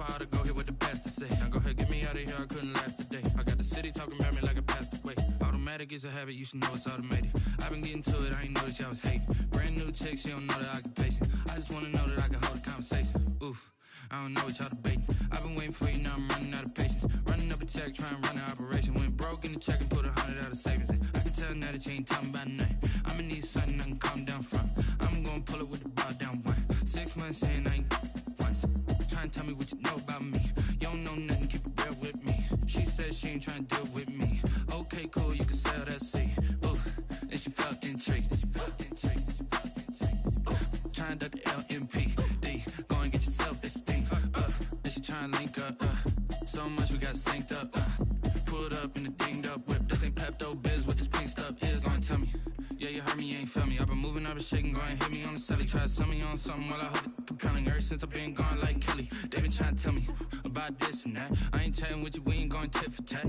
I ought to go hear what the pastor say. Now go ahead, get me out of here, I couldn't last a day. I got the city talking about me like a passed away. Automatic is a habit, you should know it's automated. I've been getting to it, I ain't noticed y'all was hating. Brand new chick, she don't know the occupation. I just wanna know that I can hold a conversation. Oof, I don't know what y'all debating. I've been waiting for you, now I'm running out of patience. Running up a check, trying to run an operation. Went broke in the check and put 100 out of savings in. I can tell now that you ain't talking about nothing. I'ma need something I can calm down from. I'm gonna pull it with the bar down one. 6 months in, I ain't once. Trying to tell me what you know about me. You don't know nothing, keep it real with me. She said she ain't trying to deal with me. Okay, cool, you can sell that seat. Ooh, and she felt intrigued. Trying to duck the LMPD. Go and get yourself esteem. And she trying to link up. So much we got synced up. Pulled up in the dinged up whip. This ain't Pepto Biz, what this pink stuff is. Long tell me. Yeah, you heard me, you ain't felt me. I've been moving, I've been shaking, go and hit me on the celly. Try to sell me on something while I hold it compelling. Ever since I've been gone like Kelly, they been trying to tell me about this and that. I ain't chatting with you, we ain't going tit for tat.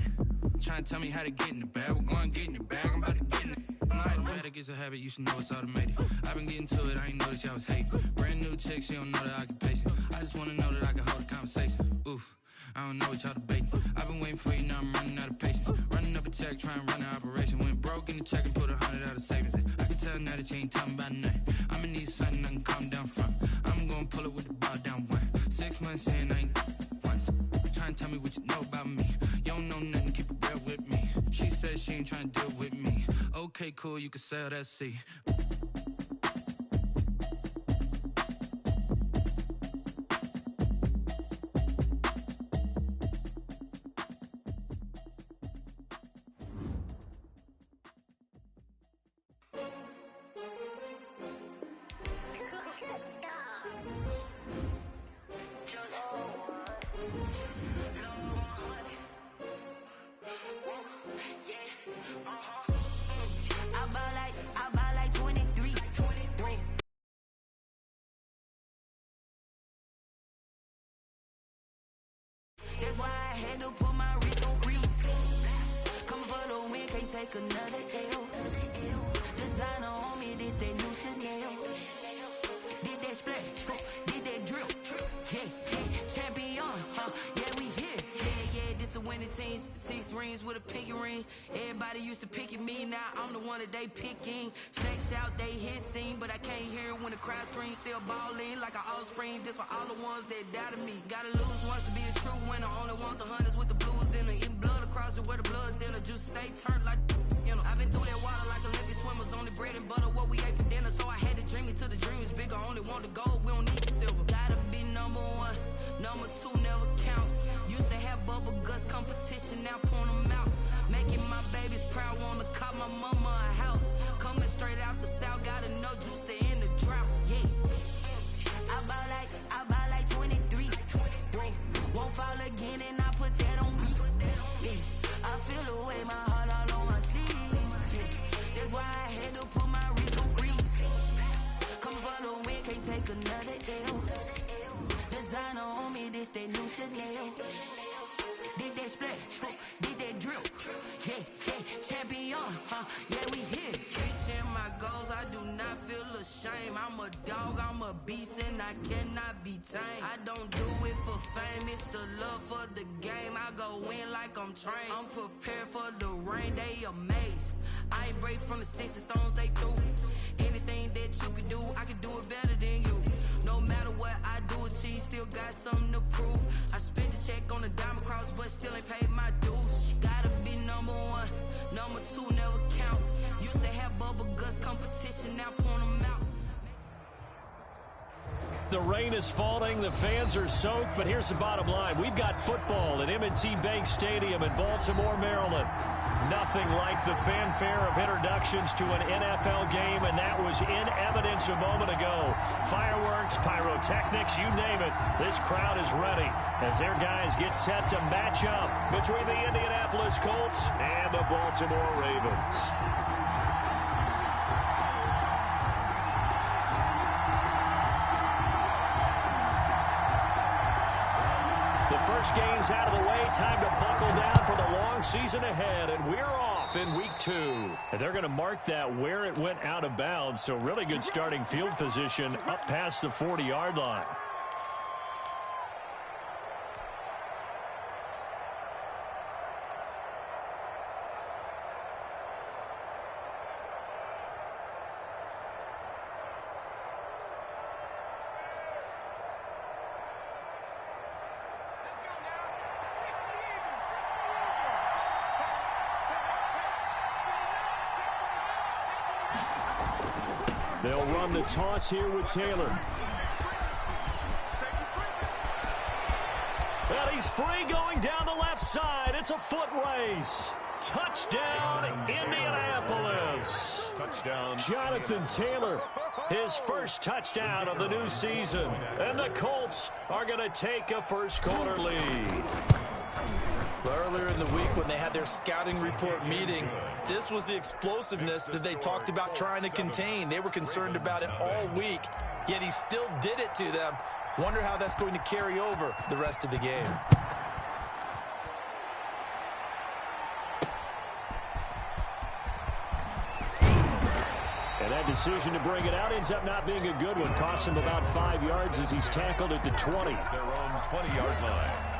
Trying to tell me how to get in the bag. We're going to get in the bag, I'm about to get in it. Automatic is a habit, you should know it's automated. I've been getting to it, I ain't noticed y'all was hating. Brand new chick, she don't know the occupation. I just wanna know that I can hold a conversation. Oof, I don't know what y'all debating. I've been waiting for you, now I'm running out of patience. Running up a check, trying to run an operation. Went broke in the check and put 100 out of savings in. I can tell now that you ain't talking about nothing. I'ma need something I can calm down from. I'm gonna pull it with the bar down one. 6 months in, I ain't once. Trying to tell me what you know about me. You don't know nothing, keep it real with me. She said she ain't trying to deal with me. Okay, cool, you can sell that seat. I buy like 23. That's why I had to put my wrist on freeze. Coming for the win, can't take another L. Designer on me, this that new Chanel. Did that splash, did that drill. Yeah, champion, yeah, we here. Yeah, this the winning team. 6 rings with a pinky ring. Everybody used to pick at me, now I'm the one that they picking. Snakes out, they hit scene, but I can't hear it when the crowd screams. Still balling like an offspring. This for all the ones that doubted me. Gotta lose once to be a true winner. Only want the hunters with the blues in it. Eating blood across it where the blood thinner. Juice stay turned like, you know. I've been through that water like Olympic swimmers. Only bread and butter, what we ate for dinner. So I had to dream it till the dream is bigger. Only want the gold, we don't need the silver. Gotta be number one, number 2 never count. Used to have bubble guts competition, now point them out. Making my babies proud, wanna cop my mama a house. Coming straight out the south, gotta know juice to end the drought. Yeah, I buy like 23. Won't fall again, and I put that on me. Yeah, I feel the way, my heart all on my sleeve. Yeah, that's why I had to put my wrist on freeze. Coming for the win, can't take another L. Designer on me, this that new Chanel. Did that splash, did that drill. Yeah, champion, yeah, we here. Reaching my goals, I do not feel ashamed. I'm a dog, I'm a beast, and I cannot be tamed. I don't do it for fame, it's the love for the game. I go in like I'm trained. I'm prepared for the rain, they amazed. I ain't break from the sticks and stones they threw. Anything that you can do, I can do it better than you. No matter what I do, achieve, still got something to prove. I spent the check on the diamond cross, but still ain't paid my dues. Gotta be number 1, number 2 never count. Used to have bubble guts competition, now point them out. The rain is falling, the fans are soaked, but here's the bottom line. We've got football at M&T Bank Stadium in Baltimore, Maryland. Nothing like the fanfare of introductions to an NFL game, and that was in evidence a moment ago. Fireworks, pyrotechnics, you name it. This crowd is ready as their guys get set to match up between the Indianapolis Colts and the Baltimore Ravens. First game's out of the way. Time to buckle down for the long season ahead. And we're off in week 2. And they're going to mark that where it went out of bounds. So really good starting field position up past the 40-yard line. They'll run the toss here with Taylor. And he's free going down the left side. It's a foot race. Touchdown, Indianapolis. Touchdown, Jonathan Taylor, his first touchdown of the new season. And the Colts are going to take a first-quarter lead. Earlier in the week when they had their scouting report meeting, this was the explosiveness that they talked about trying to contain. They were concerned about it all week, yet he still did it to them. Wonder how that's going to carry over the rest of the game. And that decision to bring it out ends up not being a good one. Costs him about 5 yards as he's tackled at the 20. their own 20-yard line.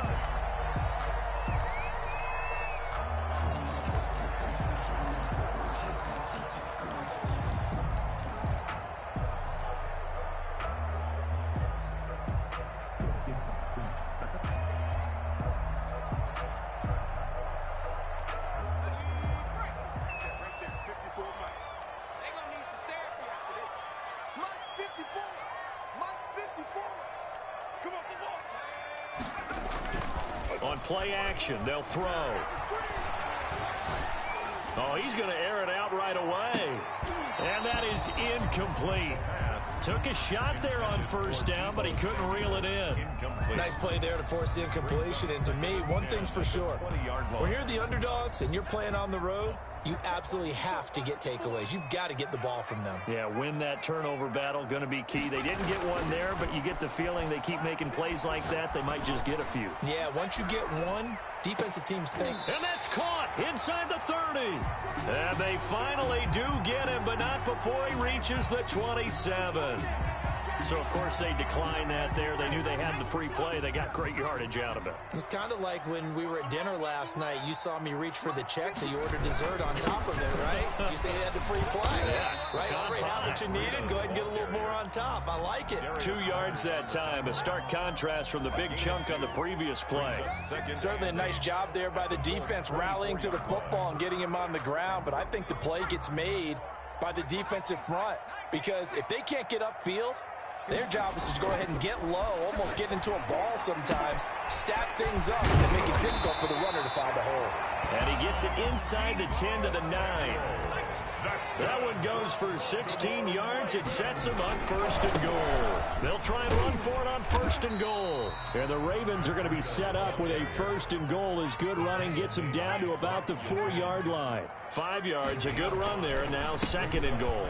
On play action, they'll throw. Oh, he's going to air it out right away. And that is incomplete. Took a shot there on first down, but he couldn't reel it in. Nice play there to force the incompletion. And to me, one thing's for sure. When you're the underdogs and you're playing on the road, you absolutely have to get takeaways. You've got to get the ball from them. Yeah, win that turnover battle, going to be key. They didn't get one there, but you get the feeling they keep making plays like that, they might just get a few. Yeah, once you get one, defensive teams think. And that's caught inside the 30. And they finally do get him, but not before he reaches the 27. So, of course, they declined that there. They knew they had the free play. They got great yardage out of it. It's kind of like when we were at dinner last night. You saw me reach for the check, so you ordered dessert on top of it, right? You say they had the free play. Yeah. Right? Already have what you needed. Go ahead and get a little more on top. I like it. 2 yards that time. A stark contrast from the big chunk on the previous play. Certainly a nice job there by the defense rallying to the football and getting him on the ground. But I think the play gets made by the defensive front, because if they can't get upfield, their job is to go ahead and get low, almost get into a ball sometimes, stack things up, and make it difficult for the runner to find a hole. And he gets it inside the 10 to the 9. That one goes for 16 yards. It sets him on first and goal. They'll try and run for it on first and goal. And the Ravens are going to be set up with a first and goal as good running gets them down to about the 4-yard line. 5 yards, a good run there, and now second and goal.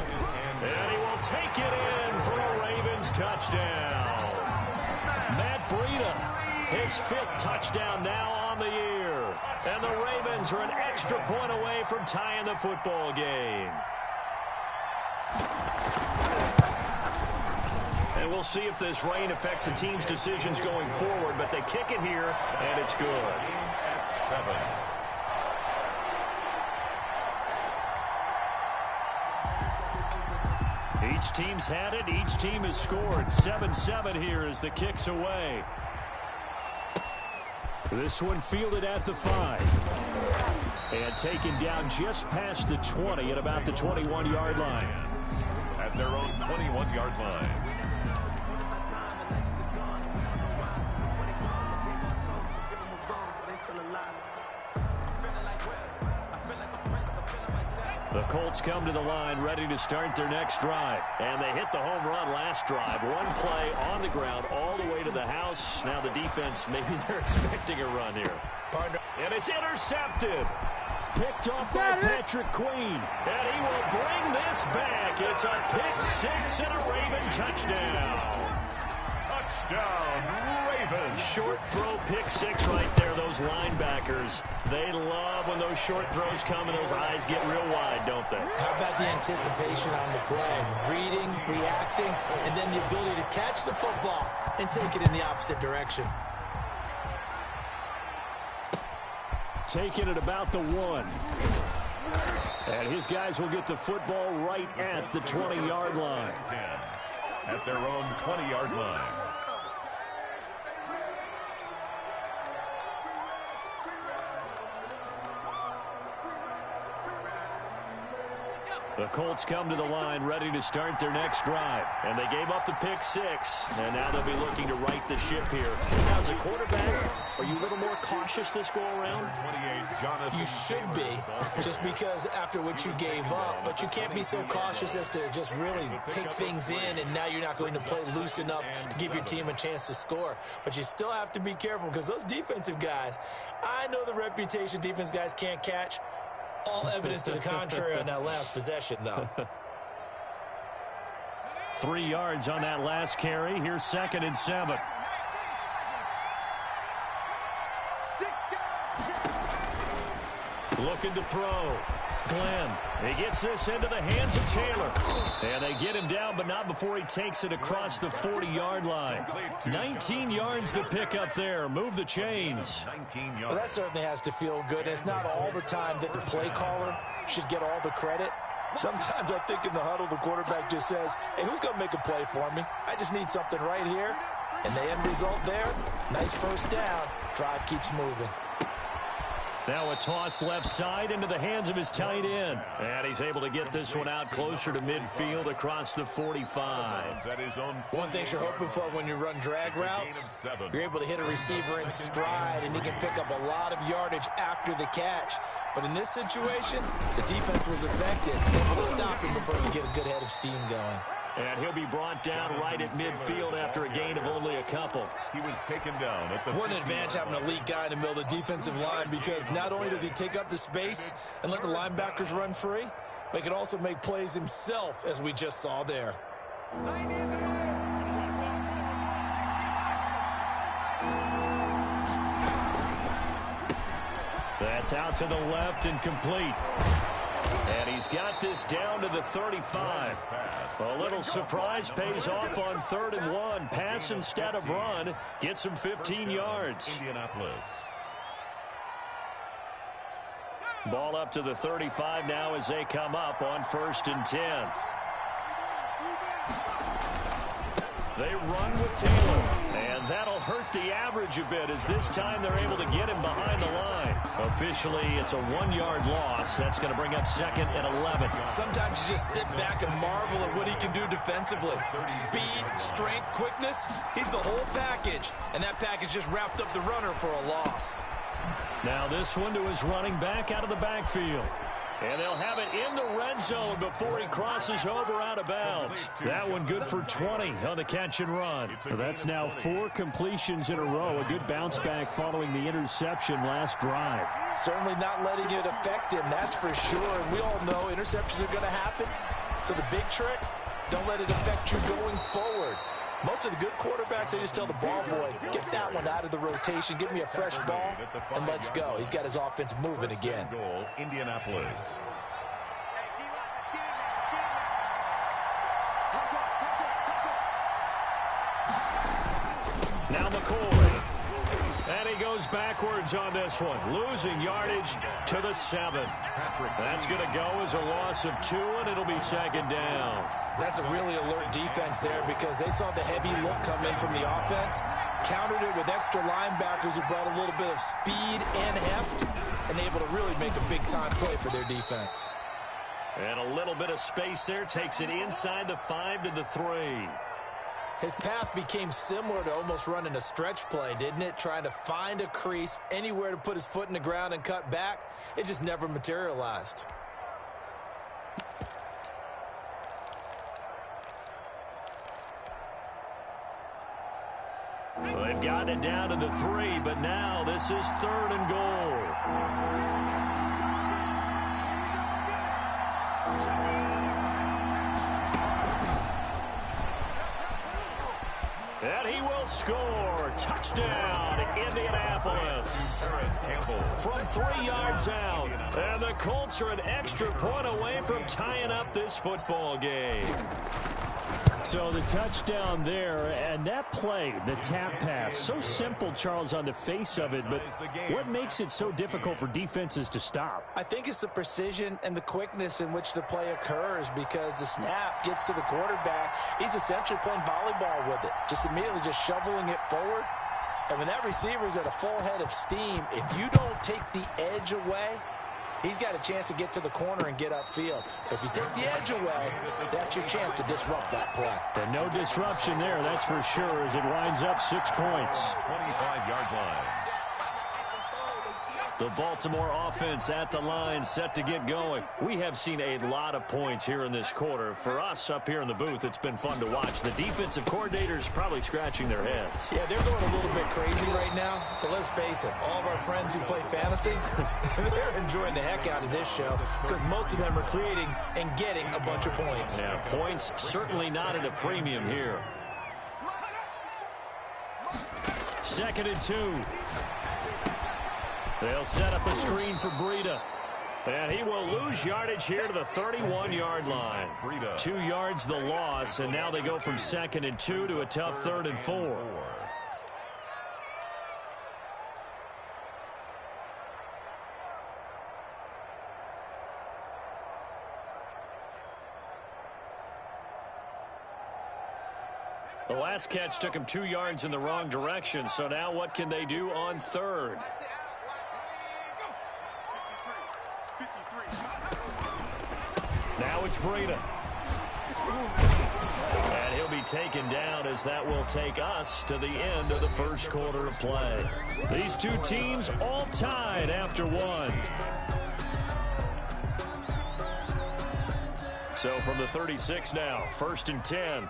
And he will take it in for a Ravens touchdown. Matt Breida, his 5th touchdown now on the year. And the Ravens are an extra point away from tying the football game. And we'll see if this rain affects the team's decisions going forward, but they kick it here, and it's good. At 7. Each team's had it. Each team has scored. 7-7 here as the kick's away. This one fielded at the 5. And taken down just past the 20 at about the 21-yard line. At their own 21-yard line. The Colts come to the line ready to start their next drive. And they hit the home run last drive. One play on the ground all the way to the house. Now the defense, maybe they're expecting a run here. Partner. And it's intercepted. Picked off by Patrick Queen. And he will bring this back. It's a pick 6 and a Raven touchdown. Touchdown, Ravens. Short throw, pick 6 right there. Those linebackers, they love when those short throws come and those eyes get real wide, don't they? How about the anticipation on the play? Reading, reacting, and then the ability to catch the football and take it in the opposite direction. Taking it about the 1. And his guys will get the football right at the 20-yard line. 10. At their own 20-yard line. The Colts come to the line ready to start their next drive. And they gave up the pick 6. And now they'll be looking to right the ship here. Now, as a quarterback, are you a little more cautious this go-around? You should be, just because after what you gave up. But you can't be so cautious as to just really take things in, and now you're not going to play loose enough to give your team a chance to score. But you still have to be careful, because those defensive guys, I know the reputation defense guys can't catch. All evidence to the contrary on that last possession, though. 3 yards on that last carry. Here's 2nd and 7. Looking to throw. Glenn. He gets this into the hands of Taylor. And they get him down, but not before he takes it across the 40-yard line. 19 yards to pick up there. Move the chains. Well, that certainly has to feel good. It's not all the time that the play caller should get all the credit. Sometimes I think in the huddle, the quarterback just says, hey, who's going to make a play for me? I just need something right here. And the end result there, nice first down. Drive keeps moving. Now a toss left side into the hands of his tight end. And he's able to get this one out closer to midfield across the 45. One thing you're hoping for when you run drag routes, you're able to hit a receiver in stride, and he can pick up a lot of yardage after the catch. But in this situation, the defense was effective, able to stop him before he get a good head of steam going. And he'll be brought down right at midfield after a gain of only a couple. He was taken down at the What an advantage having an elite guy in the middle of the defensive line, because not only does he take up the space and let the linebackers run free, but he can also make plays himself, as we just saw there. That's out to the left and complete. And he's got this down to the 35. A little surprise pays off on 3rd and 1. Pass instead of run. Gets him 15 yards. Indianapolis. Ball up to the 35 now as they come up on 1st and 10. They run with Taylor. And that'll hurt the average a bit, as this time they're able to get him behind the line. Officially, it's a 1-yard loss. That's going to bring up 2nd and 11. Sometimes you just sit back and marvel at what he can do defensively. Speed, strength, quickness, he's the whole package. And that package just wrapped up the runner for a loss. Now this one to his running back out of the backfield. And they'll have it in the red zone before he crosses over out of bounds. That one good for 20 on the catch and run. That's now 4 completions in a row. A good bounce back following the interception last drive. Certainly not letting it affect him, that's for sure. And we all know interceptions are going to happen. So the big trick, don't let it affect you going forward. Most of the good quarterbacks, they just tell the ball boy, get that one out of the rotation, give me a fresh ball, and let's go. He's got his offense moving again. Goal, Indianapolis. Now McCoy. And he goes backwards on this one, losing yardage to the 7. That's going to go as a loss of 2, and it'll be 2nd down. That's a really alert defense there, because they saw the heavy look come in from the offense, countered it with extra linebackers who brought a little bit of speed and heft, and able to really make a big-time play for their defense. And a little bit of space there, takes it inside the 5 to the 3. His path became similar to almost running a stretch play, didn't it? Trying to find a crease, anywhere to put his foot in the ground and cut back. It just never materialized. Well, they've gotten it down to the 3, but now this is 3rd and goal. And he will score. Touchdown, Indianapolis. From 3 yards out. And the Colts are an extra point away from tying up this football game. So the touchdown there, and that play, the tap pass, so simple, Charles, on the face of it, but what makes it so difficult for defenses to stop? I think it's the precision and the quickness in which the play occurs, because the snap gets to the quarterback. He's essentially playing volleyball with it, just immediately just shoveling it forward. And when that receiver's at a full head of steam, if you don't take the edge away, he's got a chance to get to the corner and get upfield. If you take the edge away, that's your chance to disrupt that play. And no disruption there, that's for sure, as it winds up 6 points. 25-yard line. The Baltimore offense at the line, set to get going. We have seen a lot of points here in this quarter. For us up here in the booth, it's been fun to watch. The defensive coordinators probably scratching their heads. Yeah, they're going a little bit crazy right now. But let's face it, all of our friends who play fantasy, they're enjoying the heck out of this show because most of them are creating and getting a bunch of points. Yeah, points certainly not at a premium here. 2nd and 2. They'll set up a screen for Breida. And he will lose yardage here to the 31-yard line. 2 yards the loss, and now they go from 2nd and 2 to a tough 3rd and 4. The last catch took him 2 yards in the wrong direction, so now what can they do on 3rd? Now it's Breida. And he'll be taken down as that will take us to the end of the first quarter of play. These two teams all tied after 1. So from the 36 now, 1st and 10.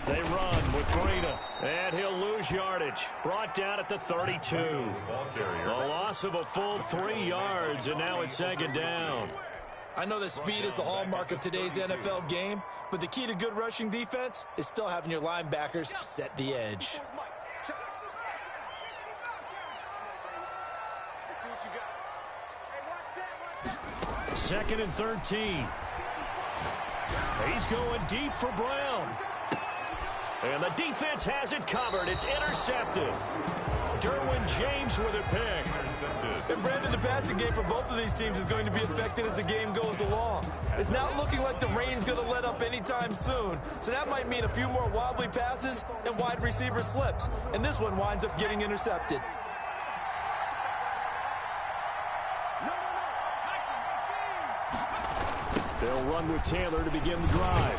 They run with Breida, and he'll lose yardage. Brought down at the 32. A loss of a full 3 yards, and now it's 2nd down. I know that speed is the hallmark of today's NFL game, but the key to good rushing defense is still having your linebackers set the edge. Second and 13. He's going deep for Brown. And the defense has it covered. It's intercepted. Derwin James with a pick. And Brandon, the passing game for both of these teams is going to be affected as the game goes along. It's not looking like the rain's going to let up anytime soon. So that might mean a few more wobbly passes and wide receiver slips. And this one winds up getting intercepted. They'll run with Taylor to begin the drive.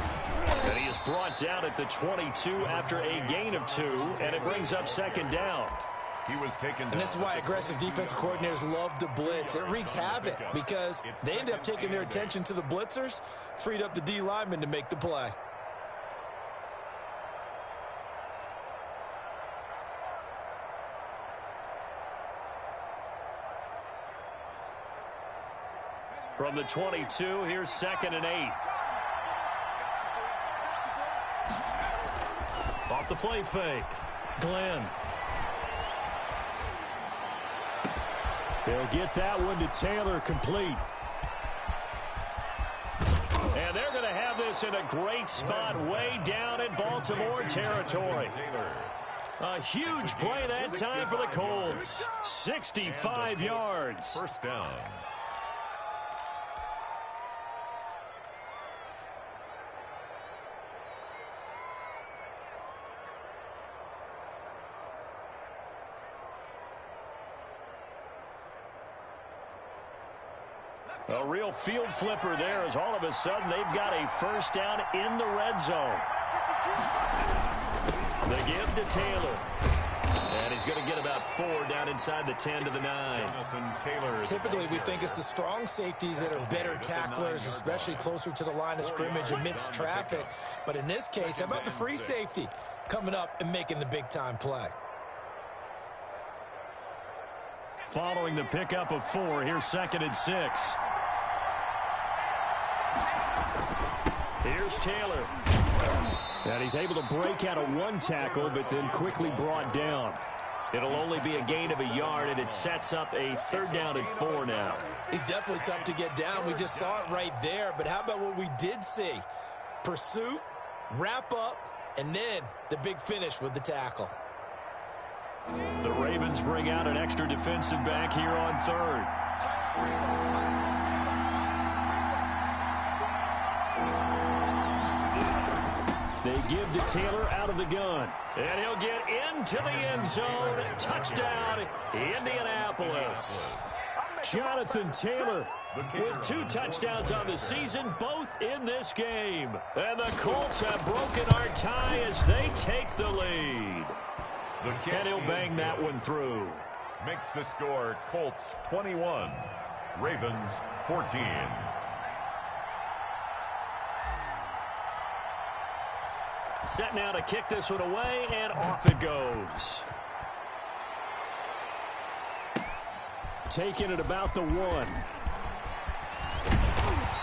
And he is brought down at the 22 after a gain of 2, and it brings up 2nd down. He was taken down. And this is why aggressive defensive coordinators love to blitz. It wreaks havoc because they end up taking their attention to the blitzers, freed up the D lineman to make the play. From the 22, here's 2nd and 8. Off the play fake. Glenn. They'll get that one to Taylor complete. And they're going to have this in a great spot way down in Baltimore territory. A huge play that time for the Colts. 65 yards. 1st down. A real field flipper there as all of a sudden they've got a 1st down in the red zone. They give to Taylor. And he's going to get about 4 down inside the 10 to the 9. Typically, we think it's the strong safeties that are better tacklers, especially closer to the line of scrimmage amidst traffic. But in this case, how about the free safety coming up and making the big-time play? Following the pickup of 4, here's 2nd and 6. Here's Taylor. And he's able to break out of 1 tackle, but then quickly brought down. It'll only be a gain of a yard, and it sets up a 3rd down and 4 now. He's definitely tough to get down. We just saw it right there. But how about what we did see? Pursuit, wrap up, and then the big finish with the tackle. The Ravens bring out an extra defensive back here on 3rd. They give to Taylor out of the gun. And he'll get into the end zone. Touchdown, Indianapolis. Jonathan Taylor with 2 touchdowns on the season, both in this game. And the Colts have broken our tie as they take the lead. And he'll bang that one through. Makes the score Colts 21, Ravens 14. Set now to kick this one away, and off it goes. Taking it about the 1.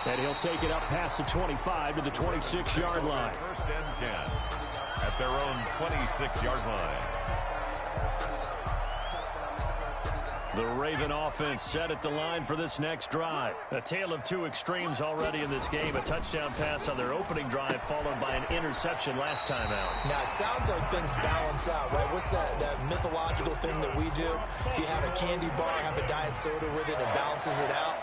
And he'll take it up past the 25 to the 26-yard line. First and 10 at their own 26-yard line. The Raven offense set at the line for this next drive. A tale of 2 extremes already in this game. A touchdown pass on their opening drive followed by an interception last time out. Now, it sounds like things balance out, right? What's that mythological thing that we do? If you have a candy bar, have a diet soda with it, it balances it out.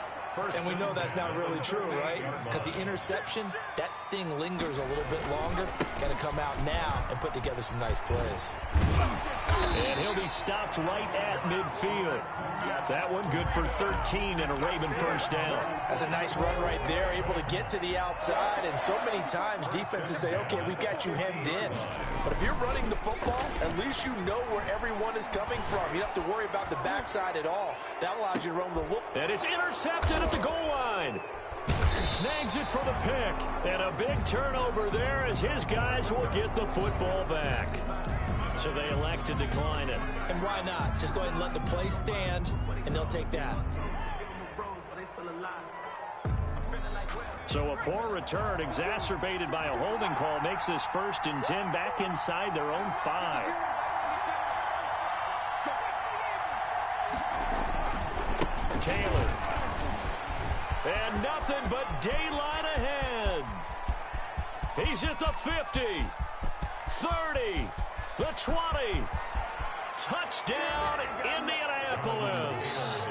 And we know that's not really true, right? Because the interception, that sting lingers a little bit longer. Got to come out now and put together some nice plays. And he'll be stopped right at midfield. That one good for 13 and a Raven first down. That's a nice run right there, able to get to the outside. And so many times defenses say, okay, we've got you hemmed in. But if you're running the football, at least you know where everyone is coming from. You don't have to worry about the backside at all. That allows you to run with a look. And it's intercepted at the goal line. Snags it for the pick. And a big turnover there as his guys will get the football back. So they elect to decline it. And why not? Just go ahead and let the play stand, and they'll take that. So a poor return exacerbated by a holding call makes this 1st and 10 back inside their own 5. Taylor. And nothing but daylight ahead. He's at the 50, 30, the 20. Touchdown, Indianapolis.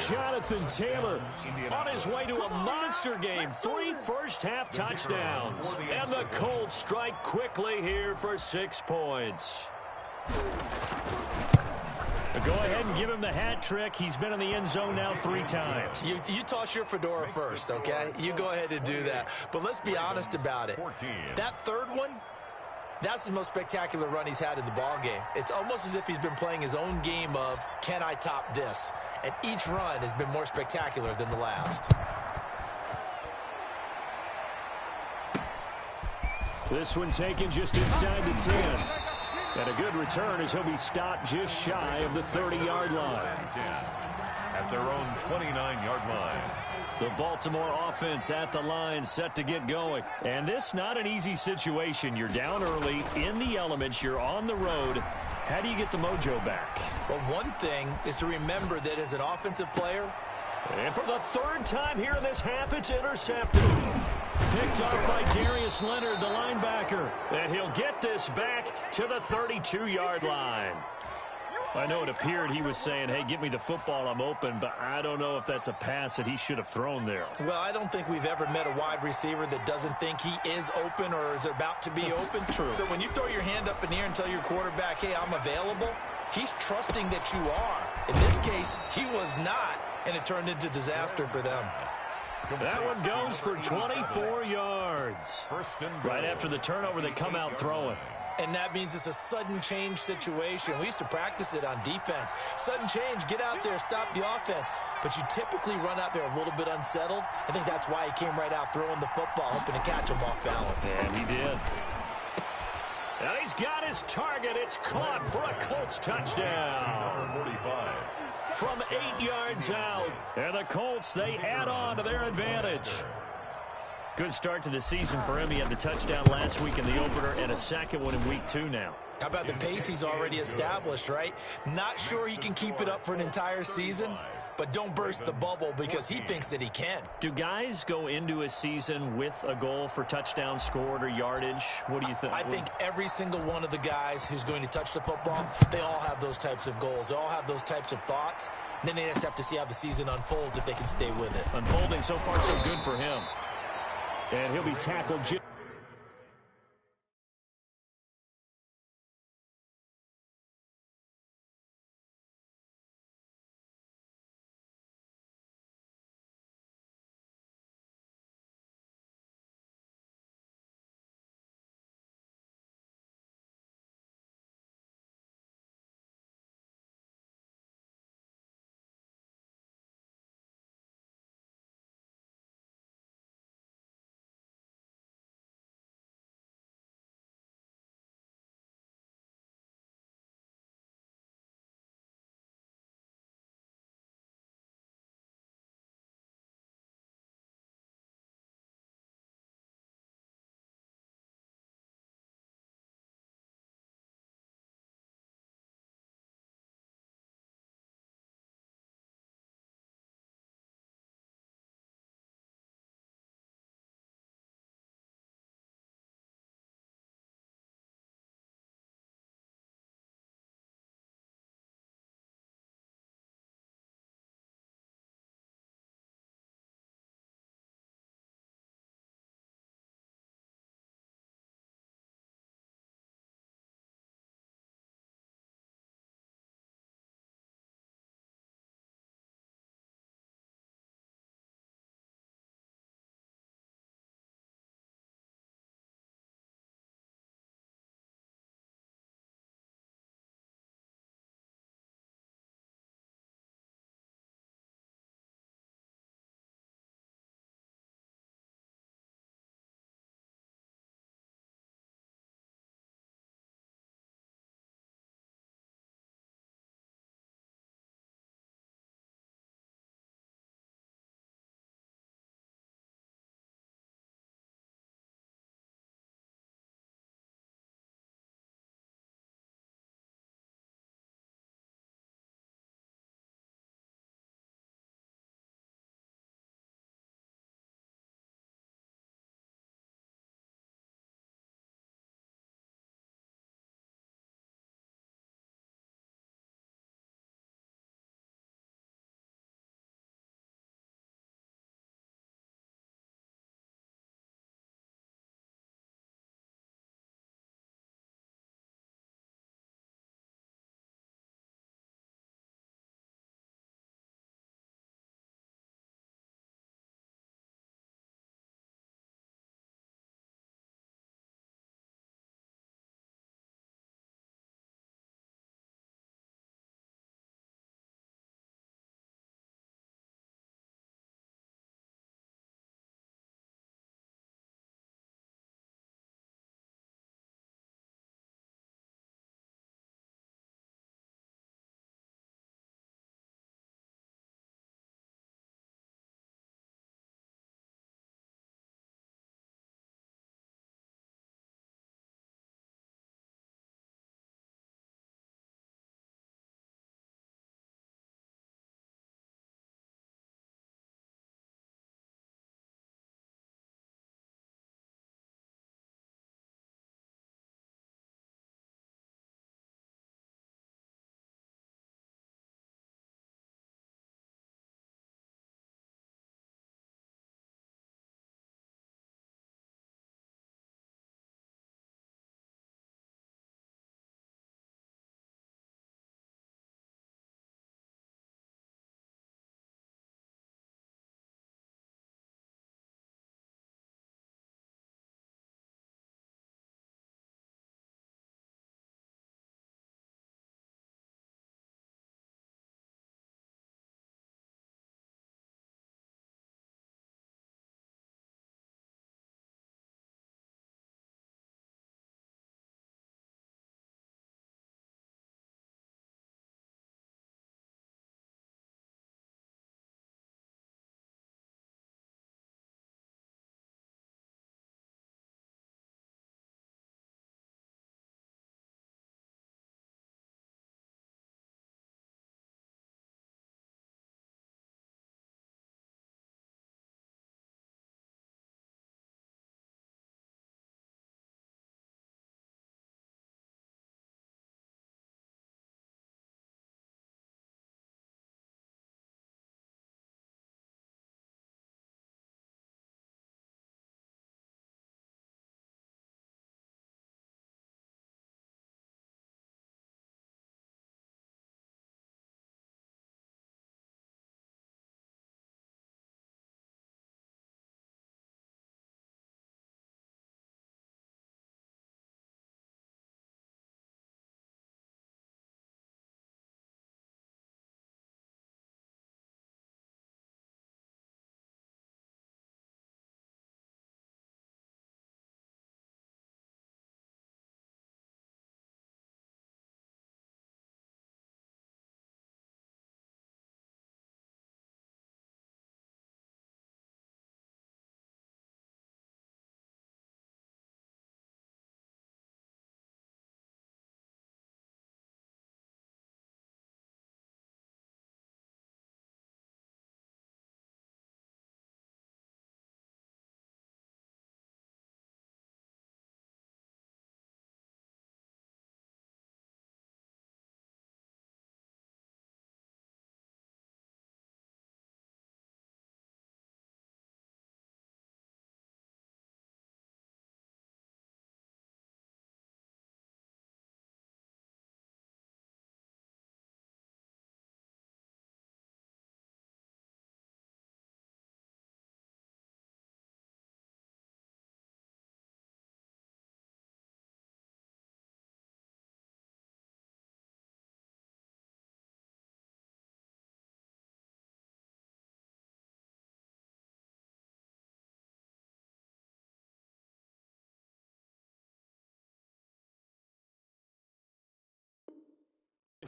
Jonathan Taylor on his way to a monster game. 3 first-half touchdowns. And the Colts strike quickly here for 6 points. Go ahead and give him the hat trick. He's been in the end zone now 3 times. You toss your fedora first, okay? You go ahead and do that. But let's be honest about it. That third one, that's the most spectacular run he's had in the ball game. It's almost as if he's been playing his own game of, can I top this? And each run has been more spectacular than the last. This one taken just inside the 10. And a good return as he'll be stopped just shy of the 30-yard line. At their own 29-yard line. The Baltimore offense at the line, set to get going. And this not an easy situation. You're down early, in the elements, you're on the road. How do you get the mojo back? Well, one thing is to remember that as an offensive player. And for the 3rd time here in this half, it's intercepted. Picked up by Darius Leonard, the linebacker. And he'll get this back to the 32-yard line. I know it appeared he was saying, hey, give me the football, I'm open, but I don't know if that's a pass that he should have thrown there. Well, I don't think we've ever met a wide receiver that doesn't think he is open or is about to be open. True. So when you throw your hand up in the air and tell your quarterback, hey, I'm available, he's trusting that you are. In this case, he was not, and it turned into disaster for them. That one goes for 24 yards. Right after the turnover, they come out throwing. And that means it's a sudden change situation. We used to practice it on defense. Sudden change, get out there, stop the offense. But you typically run out there a little bit unsettled. I think that's why he came right out throwing the football, hoping to catch him off balance. And he did. And he's got his target. It's caught for a Colts touchdown. 45. From 8 yards out. And the Colts, they add on to their advantage. Good start to the season for him. He had the touchdown last week in the opener and a second one in week 2 now. How about the pace he's already established, right? Not sure he can keep it up for an entire season, but don't burst the bubble because he thinks that he can. Do guys go into a season with a goal for touchdowns scored or yardage? What do you think? I think every single one of the guys who's going to touch the football, they all have those types of goals. They all have those types of thoughts. And then they just have to see how the season unfolds if they can stay with it. Unfolding so far so good for him. And he'll be tackled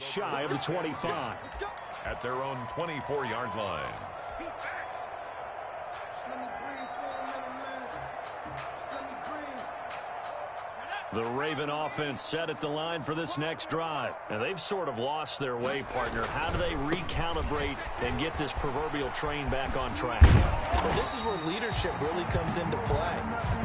shy of the 25. At their own 24-yard line. The Raven offense set at the line for this next drive. And they've sort of lost their way, partner. How do they recalibrate and get this proverbial train back on track? Well, this is where leadership really comes into play.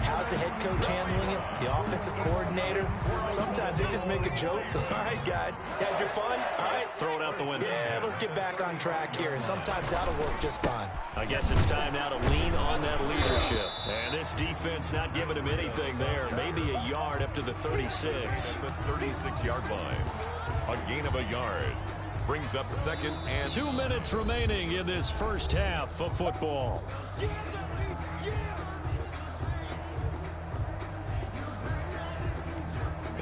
How's the head coach handling it? The offensive coordinator? Sometimes they just make a joke. All right, guys, had your fun? All right. Throw it out the window. Yeah, let's get back on track here. And sometimes that'll work just fine. I guess it's time now to lean on that leadership. And this defense not giving him anything there. Maybe a yard up to the 36. The 36-yard line. A gain of a yard. Brings up second and 2 minutes remaining in this first half of football.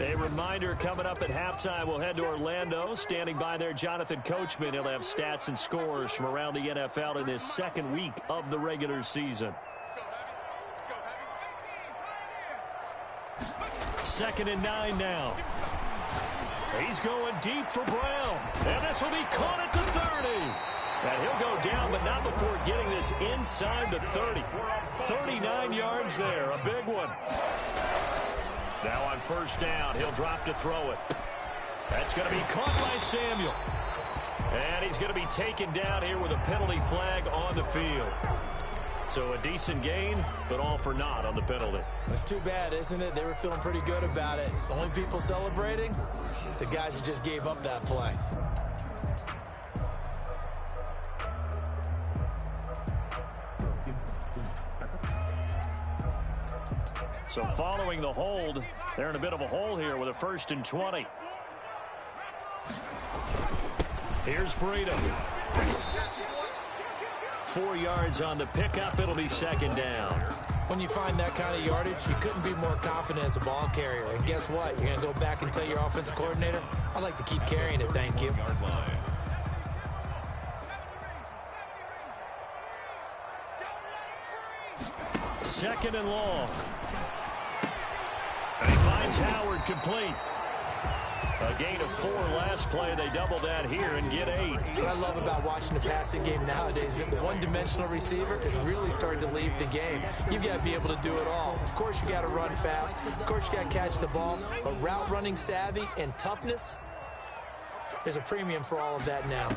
A reminder coming up at halftime, we'll head to Orlando. Standing by there, Jonathan Coachman. He'll have stats and scores from around the NFL in this second week of the regular season. 2nd and 9 now. He's going deep for Brown. And this will be caught at the 30. And he'll go down, but not before getting this inside the 30. 39 yards there, a big one. Now on first down, he'll drop to throw it. That's going to be caught by Samuel. And he's going to be taken down here with a penalty flag on the field. So a decent gain, but all for naught on the penalty. It's too bad, isn't it? They were feeling pretty good about it. The only people celebrating, the guys who just gave up that play. So following the hold, they're in a bit of a hole here with a 1st and 20. Here's Breida. 4 yards on the pickup. It'll be 2nd down. When you find that kind of yardage, you couldn't be more confident as a ball carrier. And guess what? You're going to go back and tell your offensive coordinator, I'd like to keep carrying it, thank you. yard line. Second and long. And he finds Howard complete. A gain of 4 last play. They double that here and get 8. What I love about watching the passing game nowadays is that the one-dimensional receiver is really starting to leave the game. You've got to be able to do it all. Of course, you got to run fast. Of course, you got to catch the ball. But route running savvy and toughness, there's a premium for all of that now.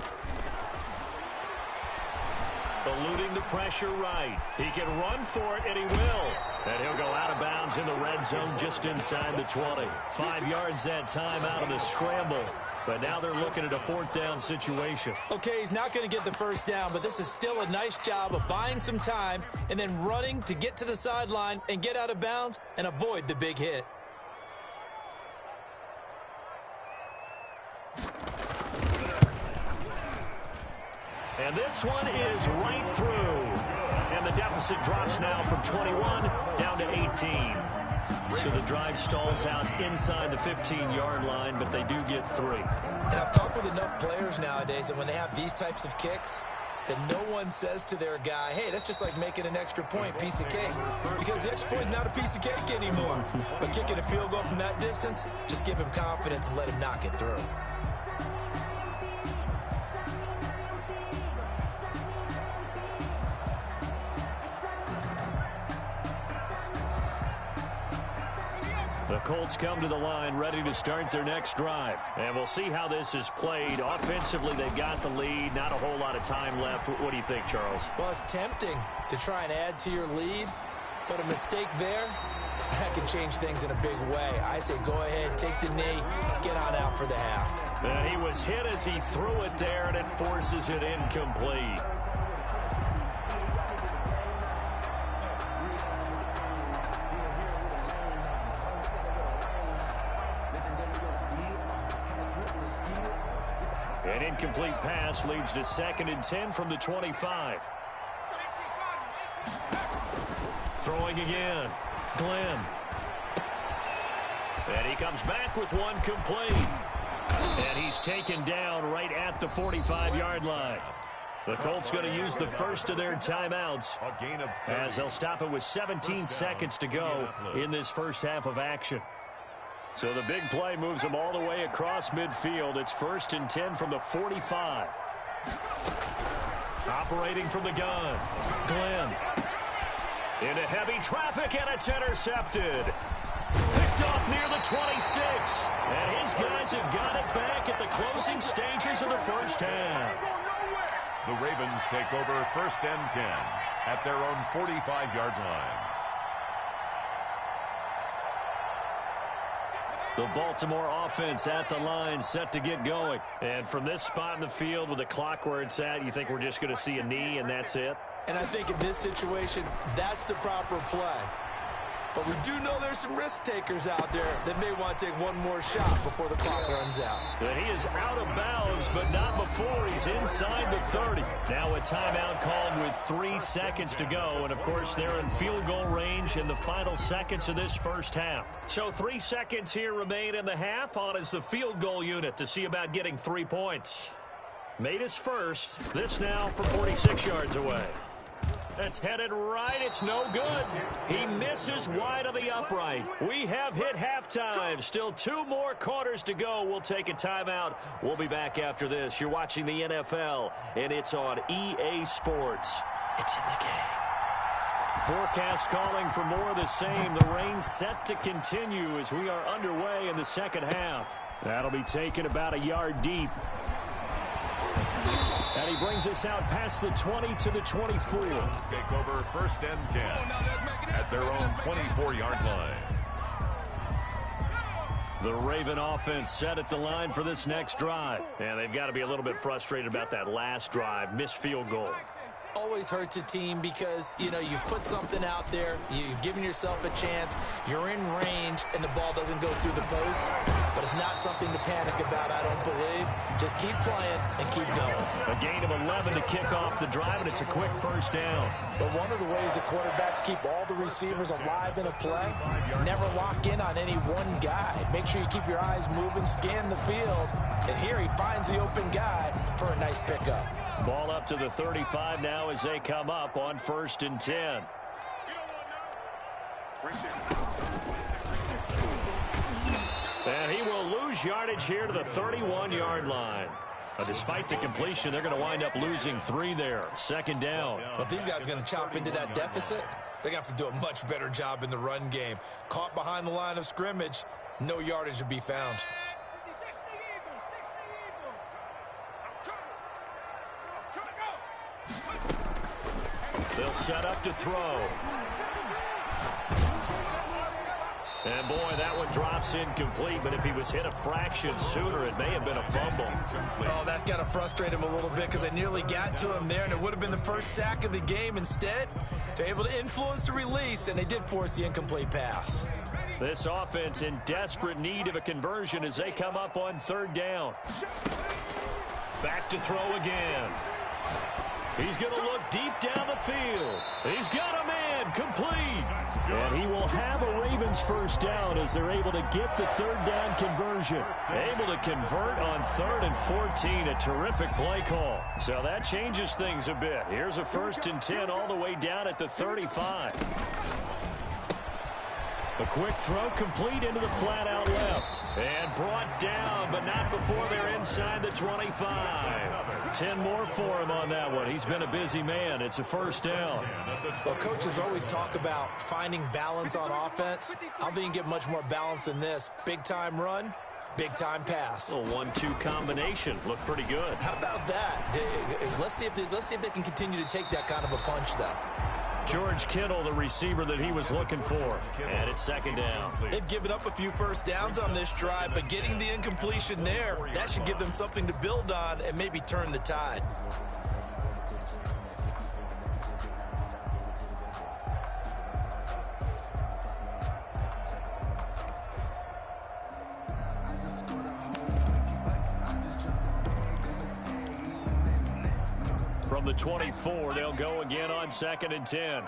Eluding the pressure right. He can run for it, and he will. And he'll go out of bounds in the red zone just inside the 20. 5 yards that time out of the scramble. But now they're looking at a 4th down situation. Okay, he's not going to get the first down, but this is still a nice job of buying some time and then running to get to the sideline and get out of bounds and avoid the big hit. And this one is right through. And the deficit drops now from 21 down to 18. So the drive stalls out inside the 15-yard line, but they do get 3. And I've talked with enough players nowadays that when they have these types of kicks, that no one says to their guy, hey, that's just like making an extra point, piece of cake. Because the extra point is not a piece of cake anymore. But kicking a field goal from that distance, just give him confidence and let him knock it through. The Colts come to the line ready to start their next drive. And we'll see how this is played. Offensively, they've got the lead. Not a whole lot of time left. What do you think, Charles? Well, it's tempting to try and add to your lead. But a mistake there, that can change things in a big way. I say go ahead, take the knee, get on out for the half. And he was hit as he threw it there, and it forces it incomplete. An incomplete pass leads to 2nd and 10 from the 25. Throwing again. Glenn. And he comes back with one complete. And he's taken down right at the 45-yard line. The Colts going to use the first of their timeouts as they'll stop it with 17 seconds to go in this first half of action. So the big play moves them all the way across midfield. It's 1st and 10 from the 45. Operating from the gun. Glenn. Into heavy traffic, and it's intercepted. Picked off near the 26. And his guys have got it back at the closing stages of the first half. The Ravens take over 1st and 10 at their own 45-yard line. The Baltimore offense at the line, set to get going. And from this spot in the field with the clock where it's at, you think we're just going to see a knee and that's it? And I think in this situation, that's the proper play. But we do know there's some risk takers out there that may want to take one more shot before the clock runs out. And he is out of bounds, but not before he's inside the 30. Now a timeout called with 3 seconds to go. And, of course, they're in field goal range in the final seconds of this first half. So 3 seconds here remain in the half on as the field goal unit to see about getting 3 points. Made his first. This now from 46 yards away. That's headed right. It's no good. He misses wide of the upright. We have hit halftime. Still 2 more quarters to go. We'll take a timeout. We'll be back after this. You're watching the NFL, and it's on EA Sports. It's in the game. Forecast calling for more of the same. The rain set to continue as we are underway in the second half. That'll be taken about a yard deep. And he brings us out past the 20 to the 24. Take over 1st and 10 at their own 24-yard line. The Raven offense set at the line for this next drive. And they've got to be a little bit frustrated about that last drive. Missed field goal. Always hurts a team because, you know, you've put something out there, you've given yourself a chance, you're in range, and the ball doesn't go through the post. But it's not something to panic about, I don't believe. Just keep playing and keep going. A gain of 11 to kick off the drive, and it's a quick first down. But one of the ways that quarterbacks keep all the receivers alive in a play, never lock in on any one guy. Make sure you keep your eyes moving, scan the field, and here he finds the open guy for a nice pickup. Ball up to the 35 now as they come up on 1st and 10. And he will lose yardage here to the 31-yard line. Despite the completion, they're going to wind up losing 3 there. 2nd down. But these guys are going to chop into that deficit. They're going to have to do a much better job in the run game. Caught behind the line of scrimmage, no yardage to be found. They'll set up to throw. And, boy, that one drops incomplete, but if he was hit a fraction sooner, it may have been a fumble. Oh, that's got to frustrate him a little bit because they nearly got to him there, and it would have been the first sack of the game. Instead, they're able to influence the release, and they did force the incomplete pass. This offense in desperate need of a conversion as they come up on 3rd down. Back to throw again. He's going to look deep down the field. He's got a man complete. And he will have a Ravens first down as they're able to get the 3rd down conversion. Able to convert on 3rd and 14. A terrific play call. So that changes things a bit. Here's a 1st and 10 all the way down at the 35. A quick throw complete into the flat out left. And brought down, but not before they're inside the 25. 10 more for him on that one. He's been a busy man. It's a 1st down. Well, coaches always talk about finding balance on offense. I don't think you can get much more balance than this. Big-time run, big-time pass. A 1-2 combination. Looked pretty good. How about that? Let's see if they can continue to take that kind of a punch, though. George Kittle, the receiver that he was looking for. And it's 2nd down. They've given up a few first downs on this drive, but getting the incompletion there, that should give them something to build on and maybe turn the tide. From the 24, they'll go again on 2nd and 10.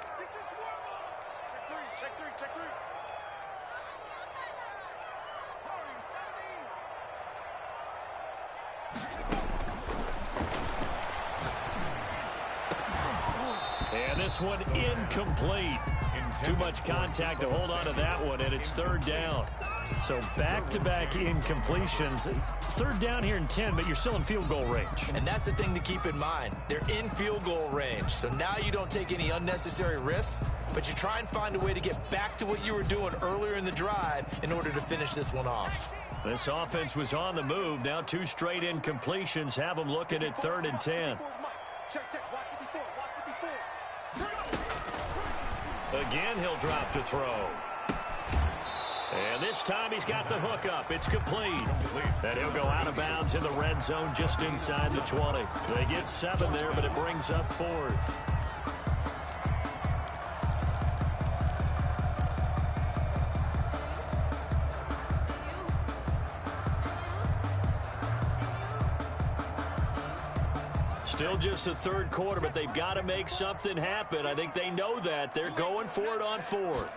And this one incomplete. Too much contact to hold on to that one, and it's 3rd down. So back-to-back incompletions. Third down here in 10, but you're still in field goal range. And that's the thing to keep in mind. They're in field goal range. So now you don't take any unnecessary risks, but you try and find a way to get back to what you were doing earlier in the drive in order to finish this one off. This offense was on the move. Now 2 straight incompletions have them looking at 3rd and 10. Again, he'll drop to throw. And this time he's got the hook up. It's complete. And he'll go out of bounds in the red zone just inside the 20. They get 7 there, but it brings up 4th. Still just the 3rd quarter, but they've got to make something happen. I think they know that. They're going for it on 4th.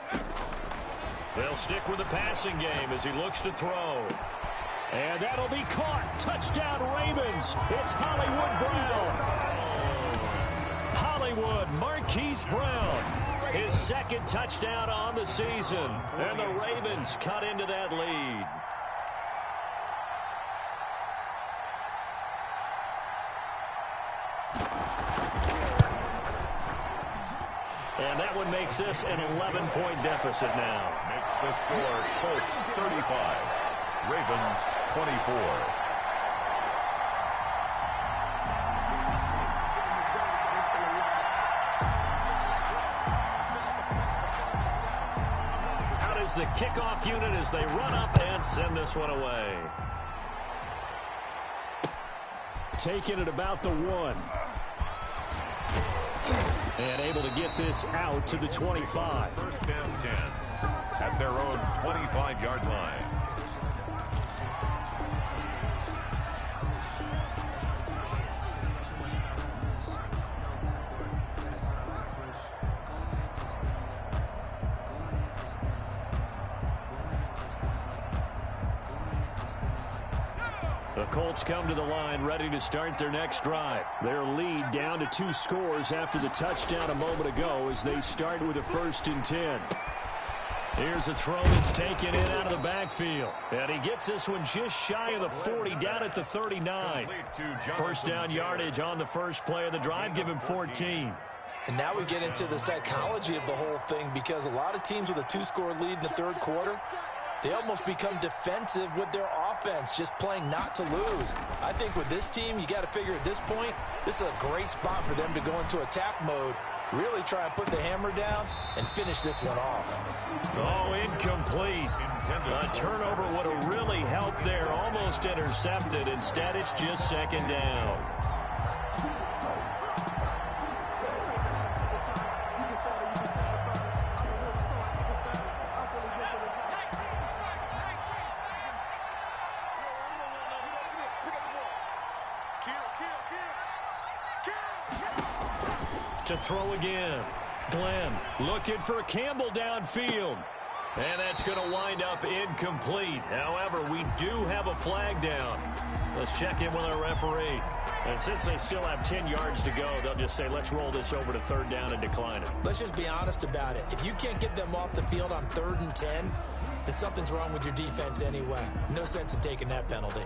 They'll stick with the passing game as he looks to throw. And that'll be caught. Touchdown, Ravens. It's Hollywood Brown. Hollywood Marquise Brown. His 2nd touchdown on the season. And the Ravens cut into that lead. And that one makes this an 11-point deficit now. Makes the score Colts 35, Ravens 24. Out is the kickoff unit as they run up and send this one away. Taking it about the 1. And able to get this out to the 25. First down 10 at their own 25-yard line. The Colts come to the line ready to start their next drive. Their lead down to 2 scores after the touchdown a moment ago as they start with a 1st and 10. Here's a throw that's taken in out of the backfield. And he gets this one just shy of the 40, down at the 39. First down yardage on the first play of the drive. Give him 14. And now we get into the psychology of the whole thing, because a lot of teams with a 2-score lead in the 3rd quarter, they almost become defensive with their offense, just playing not to lose. I think with this team, you got to figure at this point, this is a great spot for them to go into attack mode, really try and put the hammer down and finish this one off. Oh, incomplete. A turnover would have really helped there, almost intercepted. Instead, it's just 2nd down. To throw again. Glenn looking for Campbell downfield. And that's going to wind up incomplete. However, we do have a flag down. Let's check in with our referee. And since they still have 10 yards to go, they'll just say, let's roll this over to 3rd down and decline it. Let's just be honest about it. If you can't get them off the field on 3rd and 10, then something's wrong with your defense anyway. No sense in taking that penalty.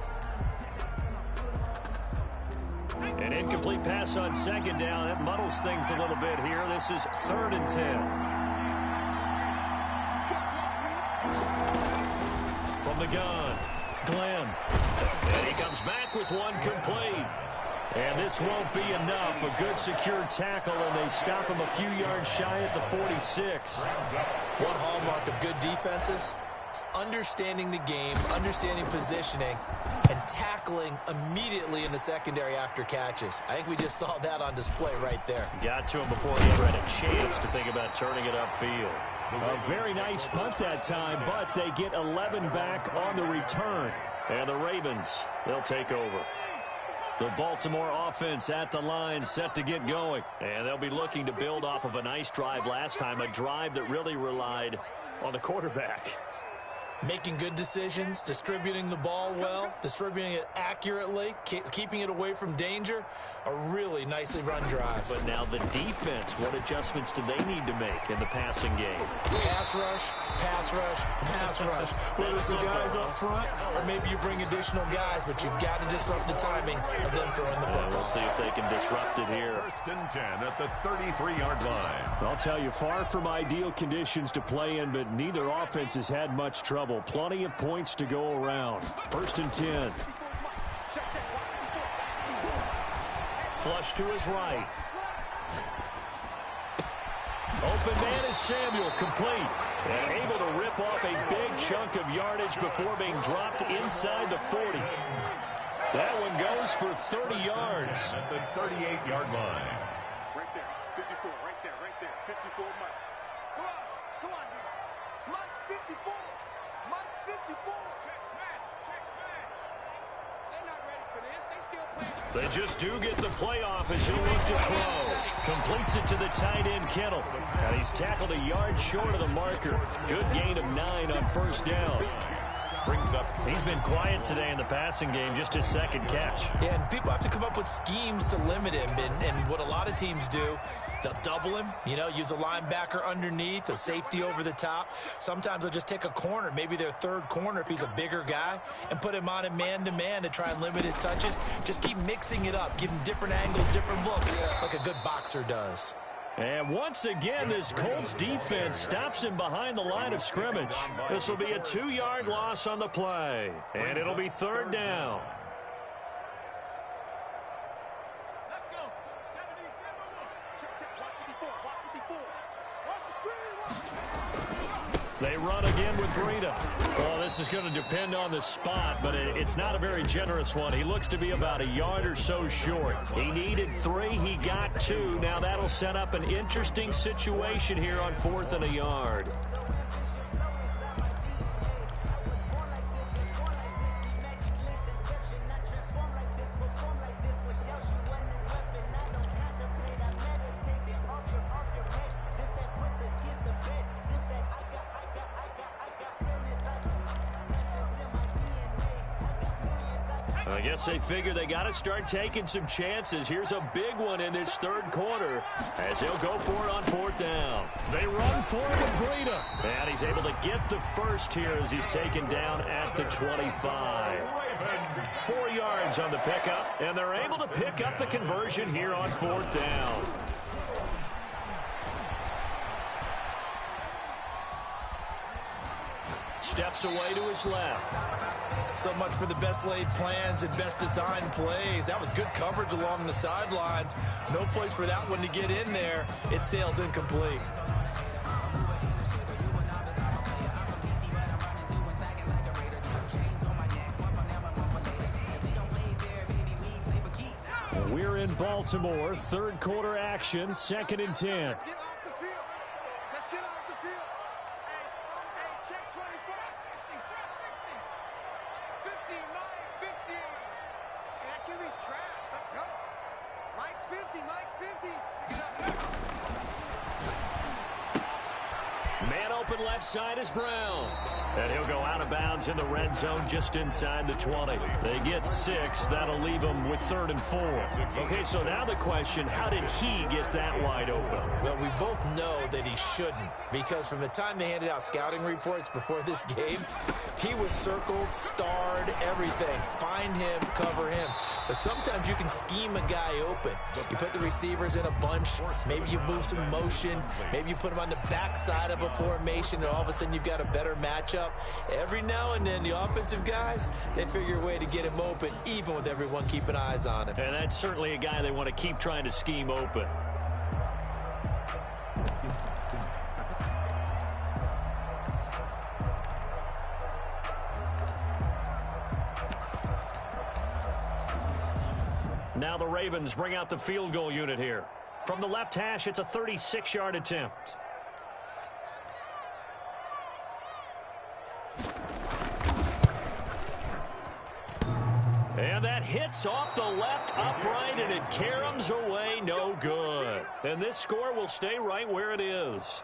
An incomplete pass on 2nd down. That muddles things a little bit here. This is 3rd and 10. From the gun, Glenn. And he comes back with one complete. And this won't be enough. A good secure tackle, and they stop him a few yards shy at the 46. One hallmark of good defenses is understanding the game, understanding positioning, and tackling immediately in the secondary after catches. I think we just saw that on display right there. Got to him before he ever had a chance to think about turning it upfield. A very nice punt that time, but they get 11 back on the return. And the Ravens, they'll take over. The Baltimore offense at the line, set to get going. And they'll be looking to build off of a nice drive last time, a drive that really relied on the quarterback. making good decisions, distributing the ball well, distributing it accurately, keeping it away from danger. A really nicely run drive. But now the defense, what adjustments do they need to make in the passing game? Pass rush, pass rush, pass rush. Whether it's the guys up front or maybe you bring additional guys, but you've got to disrupt the timing of them throwing the football. We'll see if they can disrupt it here. 1st and 10 at the 33-yard line. I'll tell you, far from ideal conditions to play in, but neither offense has had much trouble. Plenty of points to go around. 1st and 10. Flush to his right. Open man is Samuel, complete. And able to rip off a big chunk of yardage before being dropped inside the 40. That one goes for 30 yards. At the 38-yard line. Right there, 54, right there, 54, Mike. Come on, D. Mike, 54. Mike, 54. Check smash. They're not ready for this. They still playing. They just do get the playoff as he looked to throw. Completes it to the tight end, Kittle. And he's tackled a yard short of the marker. Good gain of 9 on 1st down. Brings up. He's been quiet today in the passing game, just his 2nd catch. Yeah, and people have to come up with schemes to limit him. And what a lot of teams do, they'll double him, use a linebacker underneath, a safety over the top. Sometimes they'll just take a corner, maybe their 3rd corner if he's a bigger guy, and put him on a man-to-man to try and limit his touches. Just keep mixing it up, give him different angles, different looks, like a good boxer does. And once again, this Colts defense stops him behind the line of scrimmage. This will be a 2-yard loss on the play, and it'll be 3rd down. Let's go. 17-10. They run again with Breida. Well, this is going to depend on the spot, but it's not a very generous one. He looks to be about a yard or so short. He needed 3. He got 2. Now that'll set up an interesting situation here on 4th and a yard. I guess they figure they got to start taking some chances. Here's a big one in this 3rd quarter as he'll go for it on 4th down. They run for it with Breida. And he's able to get the first here as he's taken down at the 25. 4 yards on the pickup, and they're able to pick up the conversion here on 4th down. Steps away to his left. So much for the best laid plans and best designed plays. That was good coverage along the sidelines. No place for that one to get in there. It sails incomplete. We're in Baltimore. 3rd quarter action. 2nd and 10. Man open left side is Brown. And he'll go out of bounds in the red zone just inside the 20. They get 6. That'll leave them with 3rd and 4. Okay, so now the question, how did he get that wide open? Well, we both know that he shouldn't, because from the time they handed out scouting reports before this game, he was circled, starred, everything. Find him, cover him. But sometimes you can scheme a guy open. You put the receivers in a bunch. Maybe you move some motion. Maybe you put him on the backside of a formation, and all of a sudden you've got a better matchup. Every now and then, the offensive guys, they figure a way to get him open, even with everyone keeping eyes on him. And that's certainly a guy they want to keep trying to scheme open. Now the Ravens bring out the field goal unit here. From the left hash, it's a 36-yard attempt. And that hits off the left upright, and it caroms away, no good. And this score will stay right where it is.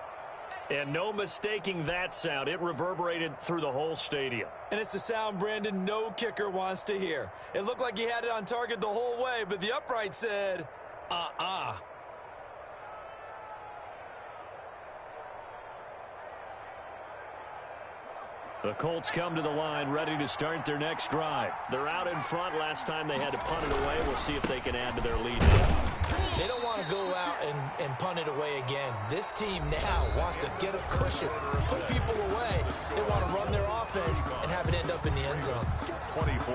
And no mistaking that sound. It reverberated through the whole stadium. And it's the sound, Brandon, no kicker wants to hear. It looked like he had it on target the whole way, but the upright said, uh-uh. The Colts come to the line ready to start their next drive. They're out in front. Last time they had to punt it away. We'll see if they can add to their lead now. They don't want to go out and punt it away again. This team now wants to get a cushion, put people away. They want to run their offense and have it end up in the end zone. 24.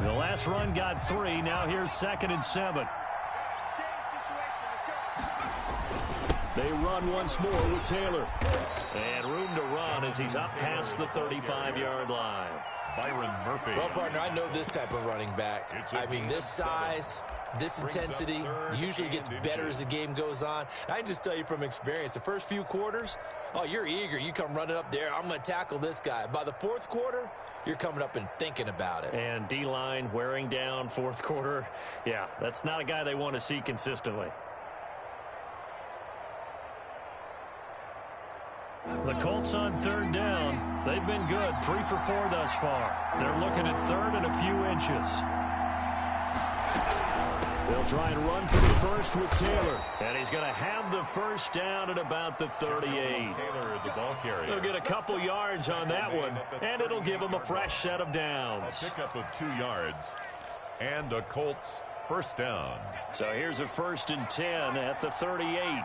The last run got 3. Now here's 2nd and 7. They run once more with Taylor. And room to run as he's up past the 35-yard line. Byron Murphy. Well, partner, I know this type of running back. I mean, this size, this intensity usually gets better as the game goes on. I can just tell you from experience, the first few quarters, oh, you're eager. You come running up there, I'm going to tackle this guy. By the fourth quarter, you're coming up and thinking about it. And D-line wearing down fourth quarter. Yeah, that's not a guy they want to see consistently. The Colts on 3rd down. They've been good, 3 for 4 thus far. They're looking at 3rd and a few inches. They'll try and run for the first with Taylor. And he's going to have the first down at about the 38. Taylor, the ball carrier. They'll get a couple yards on that one, and it'll give them a fresh set of downs. A pickup of 2 yards. And a Colts first down. So here's a 1st and 10 at the 38.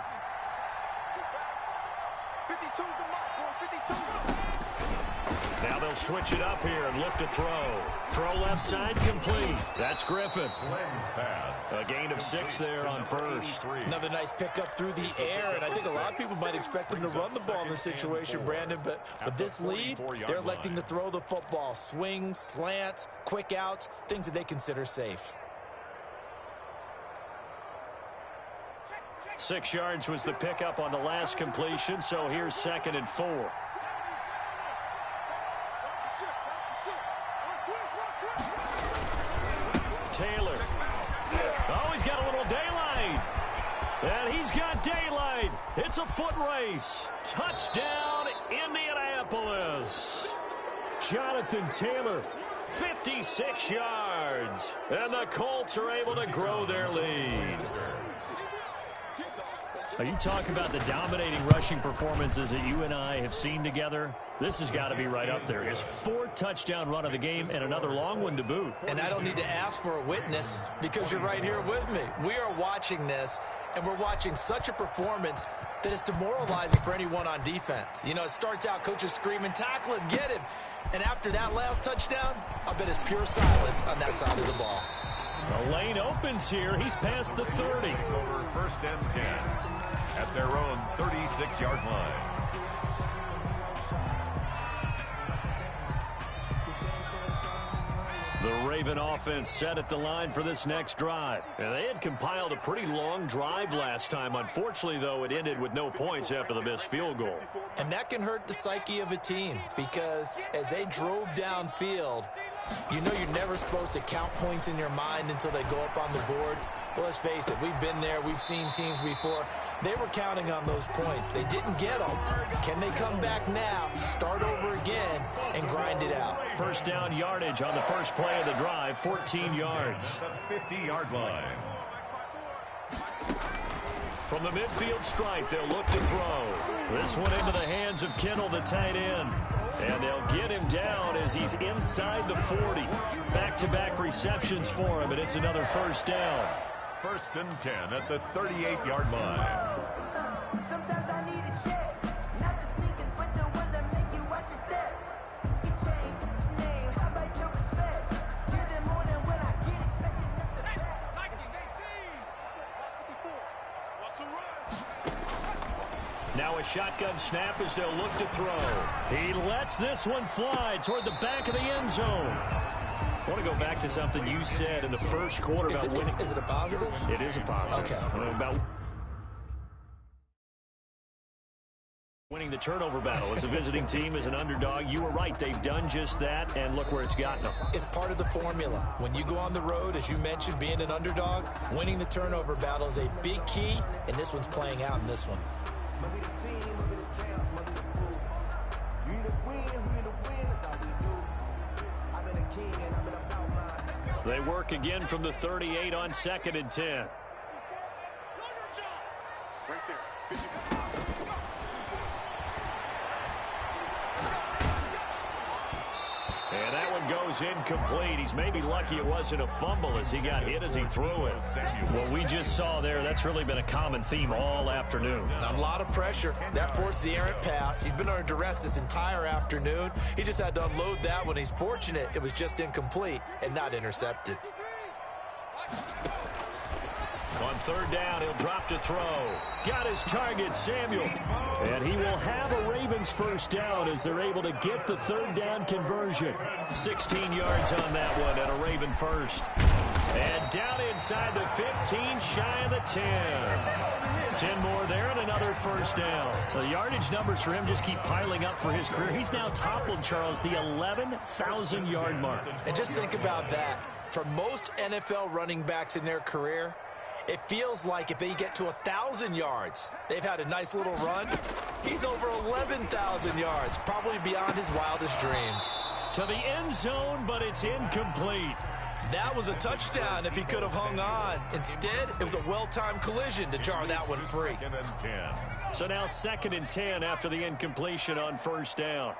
52's the mark, boy, 52. Now they'll switch it up here and look to throw. Throw left side complete. That's Griffin. Glenn's pass. A gain of 6 there on first. Another nice pickup through the air, and I think a lot of people might expect them to run the ball in this situation, Brandon, but with this lead, they're electing to throw the football. Swings, slants, quick outs, things that they consider safe. 6 yards was the pickup on the last completion, so here's 2nd and 4. Taylor. Oh, he's got a little daylight. And he's got daylight. It's a foot race. Touchdown, Indianapolis. Jonathan Taylor, 56 yards. And the Colts are able to grow their lead. Are you talking about the dominating rushing performances that you and I have seen together? This has got to be right up there. His 4th touchdown run of the game and another long one to boot. And I don't need to ask for a witness because you're right here with me. We are watching this, and we're watching such a performance that is demoralizing for anyone on defense. You know, it starts out, coaches screaming, tackle him, get him. And after that last touchdown, I'll bet it's pure silence on that side of the ball. The lane opens here. He's past the 30. Over 1st and 10 at their own 36-yard line. The Raven offense set at the line for this next drive. And they had compiled a pretty long drive last time. Unfortunately, though, it ended with no points after the missed field goal. And that can hurt the psyche of a team because as they drove downfield, you know you're never supposed to count points in your mind until they go up on the board. But let's face it, we've been there. We've seen teams before. They were counting on those points. They didn't get them. Can they come back now, start over again, and grind it out? First down yardage on the first play of the drive, 14 yards. The 50-yard line. From the midfield stripe, they'll look to throw. This one into the hands of Kittle, the tight end. And they'll get him down as he's inside the 40. Back-to-back receptions for him, and it's another first down. 1st and 10 at the 38-yard line. Sometimes I need a check, not the sneakers, but the ones that make you watch your step. You change your name, how about your respect? Give them more than what I get, expecting nothing back. 19, 18. Now a shotgun snap as they'll look to throw. He lets this one fly toward the back of the end zone. I want to go back to something you said in the first quarter about winning. Is it a positive? It is a positive. Okay. About Winning the turnover battle as a visiting team, as an underdog. You were right. They've done just that, and look where it's gotten them. It's part of the formula. When you go on the road, as you mentioned, being an underdog, winning the turnover battle is a big key, and this one's playing out in this one. They work again from the 38 on 2nd and 10. Right there. 50. And that one goes incomplete. He's maybe lucky it wasn't a fumble as he got hit as he threw it. What we just saw there, that's really been a common theme all afternoon. A lot of pressure. That forced the errant pass. He's been under duress this entire afternoon. He just had to unload that one. He's fortunate it was just incomplete and not intercepted. On 3rd down, he'll drop to throw. Got his target, Samuel. And he will have a Ravens first down as they're able to get the 3rd down conversion. 16 yards on that one and a Raven first. And down inside the 15, shy of the 10. 10 more there and another first down. The yardage numbers for him just keep piling up for his career. He's now toppled, Charles, the 11,000-yard mark. And just think about that. For most NFL running backs in their career, it feels like if they get to 1,000 yards, they've had a nice little run. He's over 11,000 yards, probably beyond his wildest dreams. To the end zone, but it's incomplete. That was a touchdown if he could have hung on. Instead, it was a well-timed collision to jar that one free. 2nd and 10. So now 2nd and 10 after the incompletion on 1st down.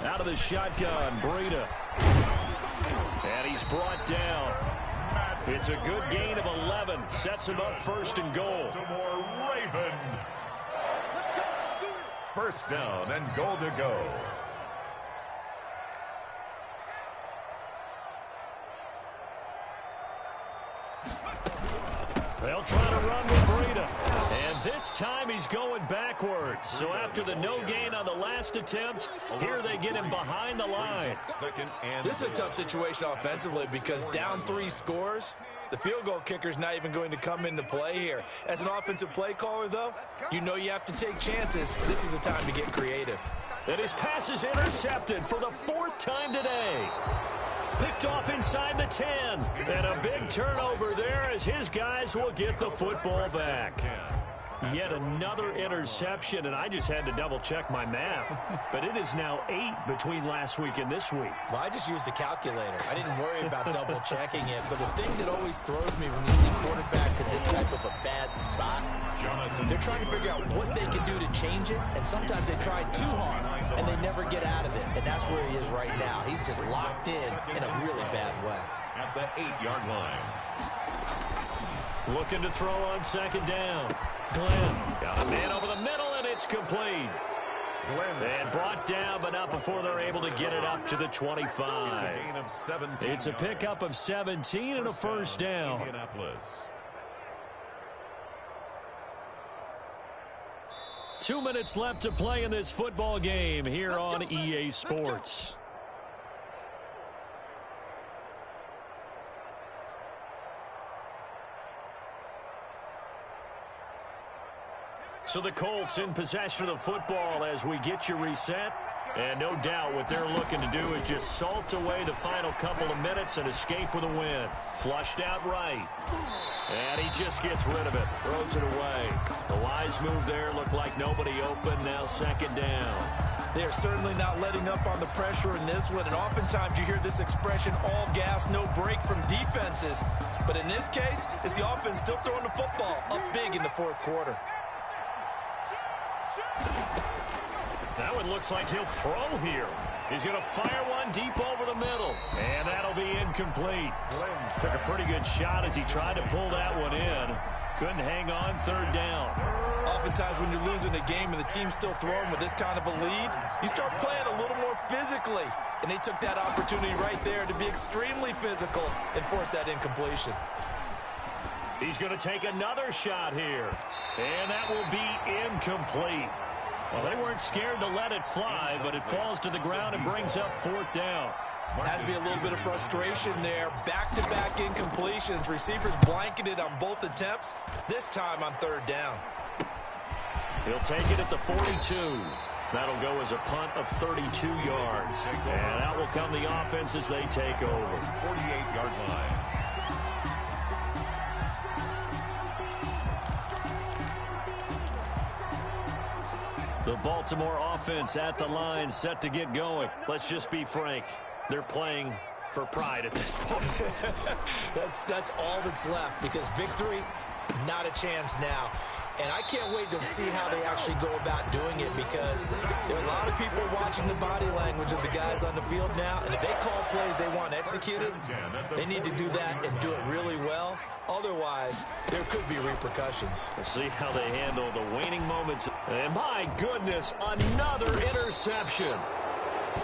Out of the shotgun, Breida. And he's brought down. It's a good gain of 11. Sets him up 1st and goal. Baltimore Raven. 1st down and goal to go. They'll try to run with Breida. And this time he's going backwards. So after the no gain on the last attempt, here they get him behind the line. 2nd and This is a tough situation offensively because down 3 scores, the field goal kicker's not even going to come into play here. As an offensive play caller, though, you know you have to take chances. This is a time to get creative. And his pass is intercepted for the 4th time today. Picked off inside the 10. And a big turnover there as his guys will get the football back. Yet another interception, and I just had to double-check my math. But it is now 8 between last week and this week. Well, I just used a calculator. I didn't worry about double-checking it. But the thing that always throws me when you see quarterbacks in this type of a bad spot, they're trying to figure out what they can do to change it, and sometimes they try too hard, and they never get out of it. And that's where he is right now. He's just locked in a really bad way. at the 8-yard line. Looking to throw on 2nd down. Glenn got a man over the middle, and it's complete. And brought down, but not before they're able to get it up to the 25. It's a gain of 17. It's a pickup of 17 and a first down. Indianapolis. 2 minutes left to play in this football game here on EA Sports. So the Colts in possession of the football as we get you reset. And no doubt what they're looking to do is just salt away the final couple of minutes and escape with a win. Flushed out right. And he just gets rid of it. Throws it away. The wise move there. Looked like nobody open. Now 2nd down. They're certainly not letting up on the pressure in this one. And oftentimes you hear this expression, all gas, no break from defenses. But in this case, it's the offense still throwing the football up big in the 4th quarter. That one looks like he'll throw here. He's going to fire one deep over the middle. And that'll be incomplete. Took a pretty good shot as he tried to pull that one in. Couldn't hang on 3rd down. Oftentimes when you're losing a game and the team's still throwing with this kind of a lead, you start playing a little more physically. And they took that opportunity right there to be extremely physical and force that incompletion. He's going to take another shot here. And that will be incomplete. Well, they weren't scared to let it fly, but it falls to the ground and brings up 4th down. Has to be a little bit of frustration there. Back-to-back incompletions. Receivers blanketed on both attempts, this time on 3rd down. He'll take it at the 42. That'll go as a punt of 32 yards. And out will come the offense as they take over. 48-yard line. The Baltimore offense at the line, set to get going. Let's just be frank. They're playing for pride at this point. That's all that's left, because victory, not a chance now. And I can't wait to see how they actually go about doing it, because there are a lot of people watching the body language of the guys on the field now. And if they call plays they want executed, they need to do that and do it really well. Otherwise, there could be repercussions. We'll see how they handle the waning moments. And my goodness, another interception.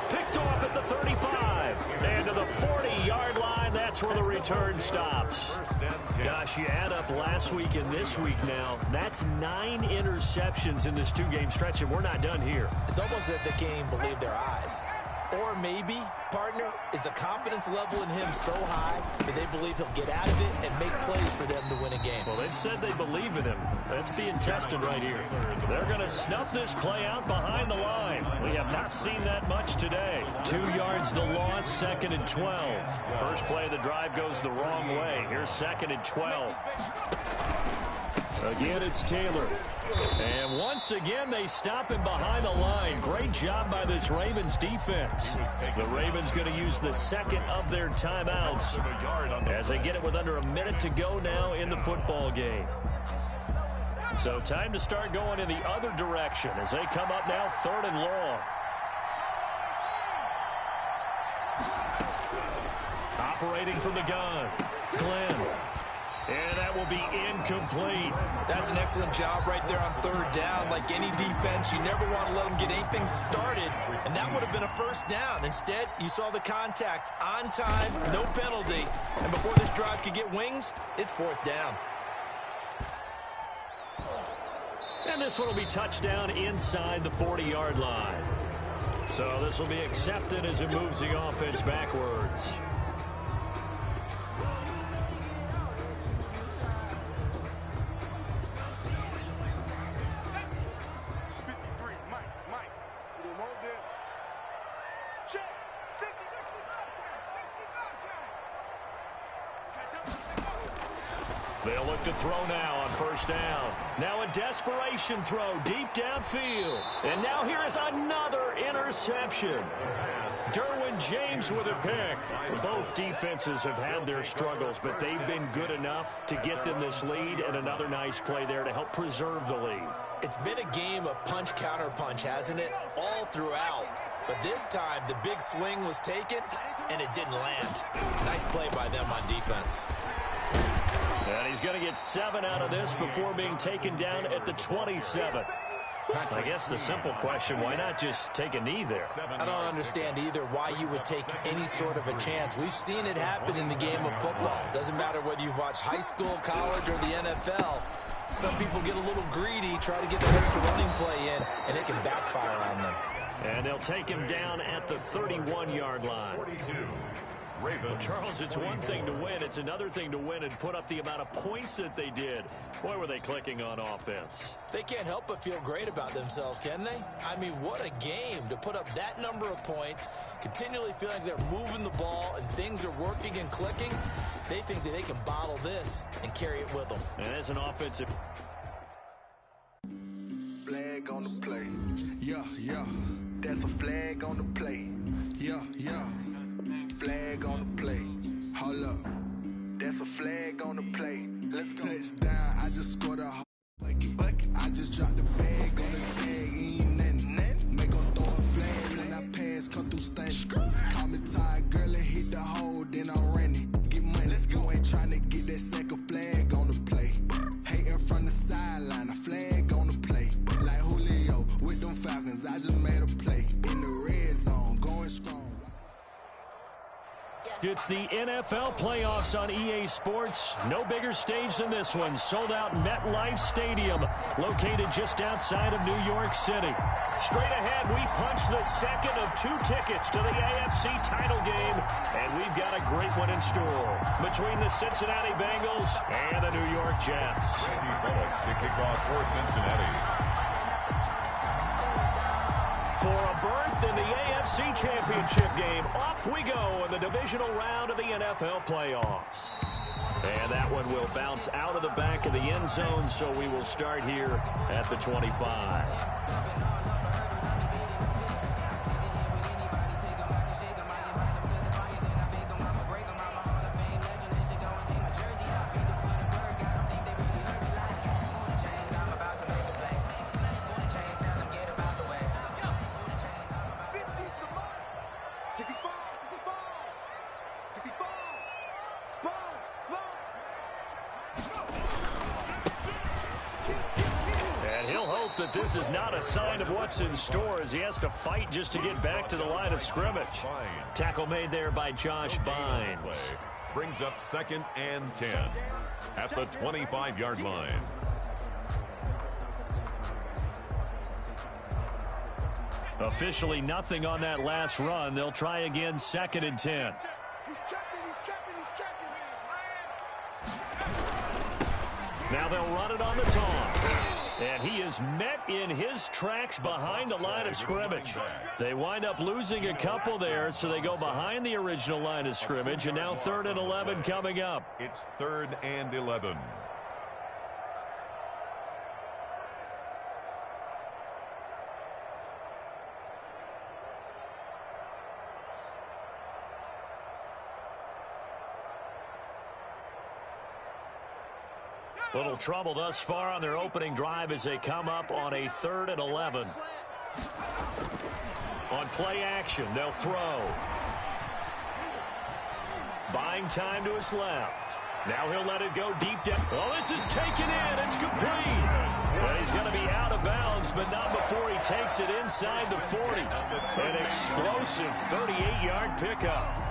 Picked off at the 35. And to the 40-yard line, that's where the return stops. Gosh, you add up last week and this week now, that's 9 interceptions in this 2-game stretch, and we're not done here. It's almost as if they can't even believe their eyes. Or maybe, partner, is the confidence level in him so high that they believe he'll get out of it and make plays for them to win a game. Well, they've said they believe in him. That's being tested right here. They're going to snuff this play out behind the line. We have not seen that much today. 2 yards the loss, 2nd and 12. First play of the drive goes the wrong way. Here's 2nd and 12. Again, it's Taylor. And once again, they stop him behind the line. Great job by this Ravens defense. The Ravens going to use the second of their timeouts as they get it with under a minute to go now in the football game. So time to start going in the other direction as they come up now 3rd and long. Operating from the gun, Glenn. And that will be incomplete. That's an excellent job right there on 3rd down. Like any defense, you never want to let them get anything started, and that would have been a first down. Instead, you saw the contact on time, no penalty, and before this drive could get wings, it's 4th down. And this one will be touchdown inside the 40-yard line. So this will be accepted as it moves the offense backwards. They'll look to throw now on 1st down. Now a desperation throw deep downfield. And now here is another interception. Derwin James with a pick. Both defenses have had their struggles, but they've been good enough to get them this lead, and another nice play there to help preserve the lead. It's been a game of punch-counter-punch, hasn't it? All throughout. But this time, the big swing was taken, and it didn't land. Nice play by them on defense. And he's going to get 7 out of this before being taken down at the 27. I guess the simple question, why not just take a knee there? I don't understand either why you would take any sort of a chance. We've seen it happen in the game of football. Doesn't matter whether you've watched high school, college, or the NFL. Some people get a little greedy, try to get that extra running play in, and it can backfire on them. And they'll take him down at the 31-yard line. 42. Well, Charles, it's one thing to win. It's another thing to win and put up the amount of points that they did. Boy, were they clicking on offense. They can't help but feel great about themselves, can they? I mean, what a game to put up that number of points, continually feeling like they're moving the ball and things are working and clicking. They think that they can bottle this and carry it with them. And as an offensive... Flag on the play. Yeah, yeah. That's a flag on the play. Yeah, yeah. Flag on the play. Hold up. That's a flag on the play. Let's go. Touchdown, I just scored a bucket. I just dropped the bag on the tag, ain't nothing. Make them throw a flag when I pass, come through stank. Call me tired, girl, and hit the hole, then I'm running. Get money, you ain't trying to get that second flag on the play. Hating from the sideline, a flag on the play. Like Julio with them Falcons, I just made a play. In the red zone, going strong. It's the NFL playoffs on EA Sports. No bigger stage than this one. Sold out MetLife Stadium, located just outside of New York City. Straight ahead, we punch the second of 2 tickets to the AFC title game, and we've got a great one in store between the Cincinnati Bengals and the New York Jets. Randy Bullock to kick off for Cincinnati. For a berth in the AFC Championship game, off we go in the divisional round of the NFL playoffs. And that one will bounce out of the back of the end zone, so we will start here at the 25. That this is not a sign of what's in store as he has to fight just to get back to the line of scrimmage. Tackle made there by Josh Bynes. Brings up 2nd and 10 at the 25-yard line. Officially nothing on that last run. They'll try again 2nd and 10. Now they'll run it on the toss. And he is met in his tracks behind the line of scrimmage. They wind up losing a couple there, so they go behind the original line of scrimmage, and now 3rd and 11 coming up. It's 3rd and 11. Little trouble thus far on their opening drive as they come up on a 3rd and 11. On play action, they'll throw. Buying time to his left. Now he'll let it go deep down. Well, this is taken in. It's complete. Well, he's going to be out of bounds, but not before he takes it inside the 40. An explosive 38-yard pickup.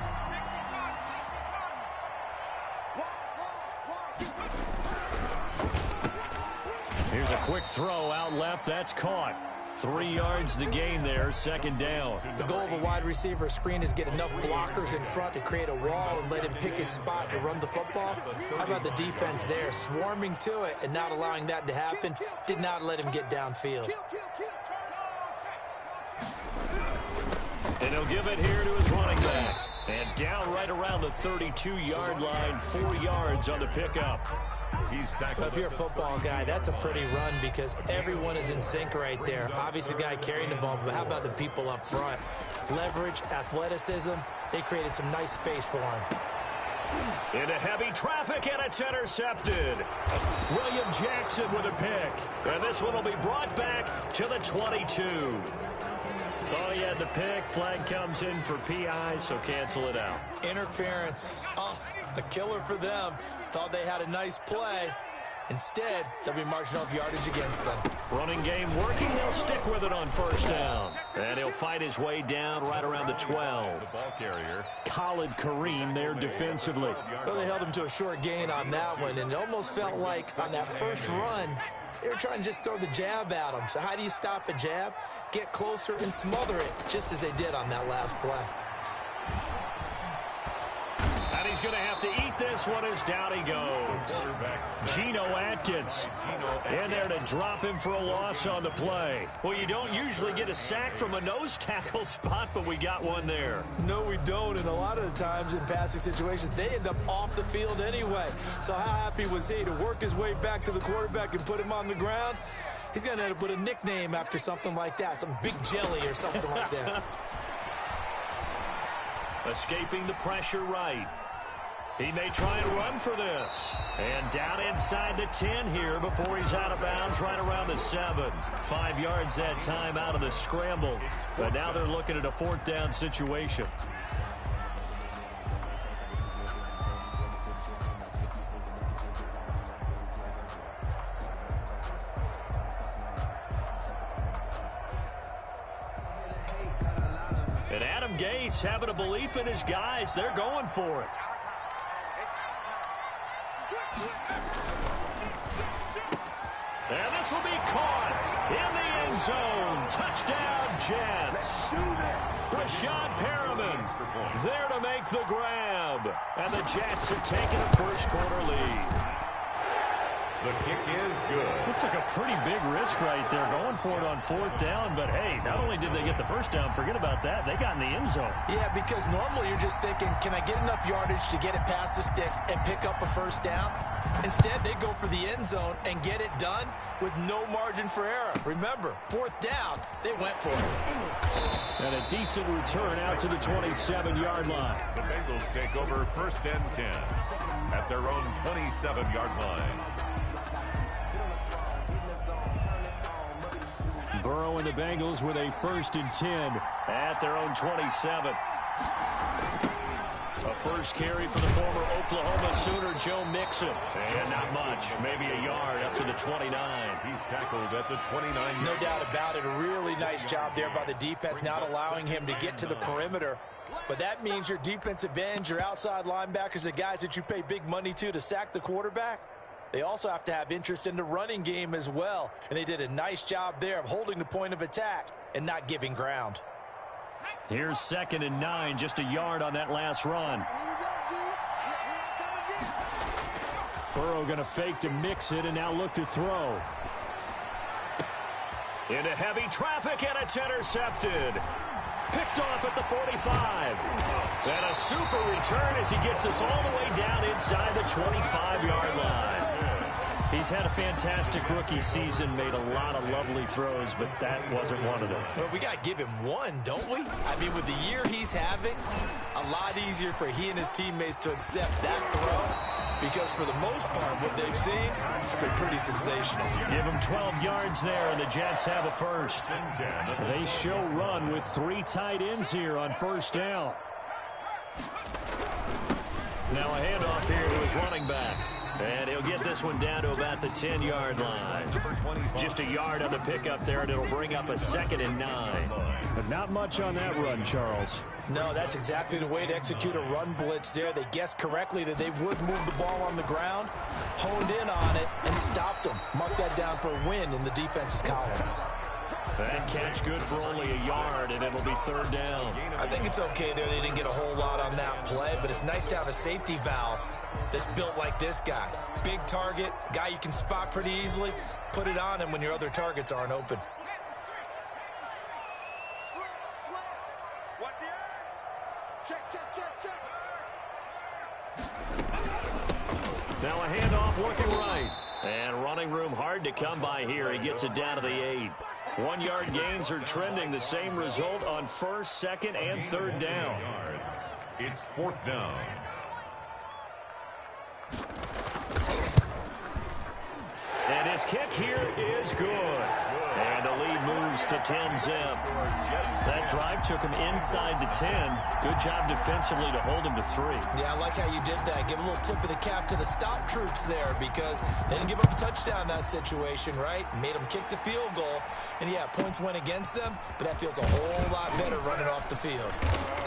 Here's a quick throw out left. That's caught. 3 yards the gain there, 2nd down. The goal of a wide receiver screen is get enough blockers in front to create a wall and let him pick his spot to run the football. How about the defense there, swarming to it and not allowing that to happen? Did not let him get downfield. And he'll give it here to his running back. And down right around the 32-yard line, 4 yards on the pickup. Well, if you're a football guy, that's a pretty run because everyone is in sync right there. Obviously, the guy carrying the ball, but how about the people up front? Leverage, athleticism, they created some nice space for him. Into heavy traffic, and it's intercepted. William Jackson with a pick. And this one will be brought back to the 22. Thought he had the pick. Flag comes in for PI, so cancel it out. Interference. Oh, a killer for them. Thought they had a nice play. Instead, they'll be marching off yardage against them. Running game working. He'll stick with it on 1st down. And he'll fight his way down right around the 12. The ball carrier. Khalid Kareem there defensively. Well, they held him to a short gain on that one, and it almost felt like on that first run, they were trying to just throw the jab at him. So how do you stop a jab? Get closer and smother it, just as they did on that last play. And he's going to have to eat this one as down he goes. Geno Atkins in there to drop him for a loss on the play. Well, you don't usually get a sack from a nose tackle spot, but we got one there. No, we don't, and a lot of the times in passing situations, they end up off the field anyway. So how happy was he to work his way back to the quarterback and put him on the ground? He's going to end up with a nickname after something like that, some Big Jelly or something like that. Escaping the pressure right. He may try and run for this. And down inside the 10 here before he's out of bounds right around the 7. 5 yards that time out of the scramble. But now they're looking at a 4th down situation. And Adam Gase having a belief in his guys. They're going for it. And this will be caught in the end zone. Touchdown, Jets. Rashad Perriman there to make the grab. And the Jets have taken a first quarter lead. The kick is good. It took a pretty big risk right there going for it on 4th down, but hey, not only did they get the first down, forget about that, they got in the end zone. Yeah, because normally you're just thinking, can I get enough yardage to get it past the sticks and pick up a first down? Instead, they go for the end zone and get it done with no margin for error. Remember, 4th down, they went for it. And a decent return out to the 27-yard line. The Bengals take over 1st and 10 at their own 27-yard line. Burrow and the Bengals with a 1st and 10 at their own 27. A first carry for the former Oklahoma Sooner, Joe Mixon. And not much, maybe a yard up to the 29. He's tackled at the 29. No doubt about it. A really nice job there by the defense, not allowing him to get to the perimeter. But that means your defensive ends, your outside linebackers, the guys that you pay big money to sack the quarterback, they also have to have interest in the running game as well. And they did a nice job there of holding the point of attack and not giving ground. Here's 2nd and 9, just a yard on that last run. Burrow going to fake to mix it and now look to throw. Into heavy traffic, and it's intercepted. Picked off at the 45. And a super return as he gets us all the way down inside the 25-yard line. He's had a fantastic rookie season, made a lot of lovely throws, but that wasn't one of them. Well, we got to give him one, don't we? I mean, with the year he's having, a lot easier for he and his teammates to accept that throw, because for the most part, what they've seen, it's been pretty sensational. Give him 12 yards there, and the Jets have a first. They show run with 3 tight ends here on 1st down. Now a handoff here to his running back. And he'll get this one down to about the 10-yard line. Just a yard on the pickup there, and it'll bring up a 2nd and 9. But not much on that run, Charles. No, that's exactly the way to execute a run blitz there. They guessed correctly that they would move the ball on the ground, honed in on it, and stopped them. Mark that down for a win in the defense's column. That catch good for only a yard, and it'll be 3rd down. I think it's okay there. They didn't get a whole lot on that play, but it's nice to have a safety valve that's built like this guy. Big target, guy you can spot pretty easily. Put it on him when your other targets aren't open. Watch the edge. Check. Now a handoff looking right. And running room hard to come by here. He gets it down to the 8. 1-yard gains are trending. The same result on 1st, 2nd, and 3rd down. It's 4th down. And his kick here is good. And the lead moves to 10-zip. That drive took him inside the 10. Good job defensively to hold him to 3. Yeah, I like how you did that. Give a little tip of the cap to the stop troops there, because they didn't give up a touchdown in that situation, right? Made them kick the field goal. And, yeah, points went against them, but that feels a whole lot better running off the field.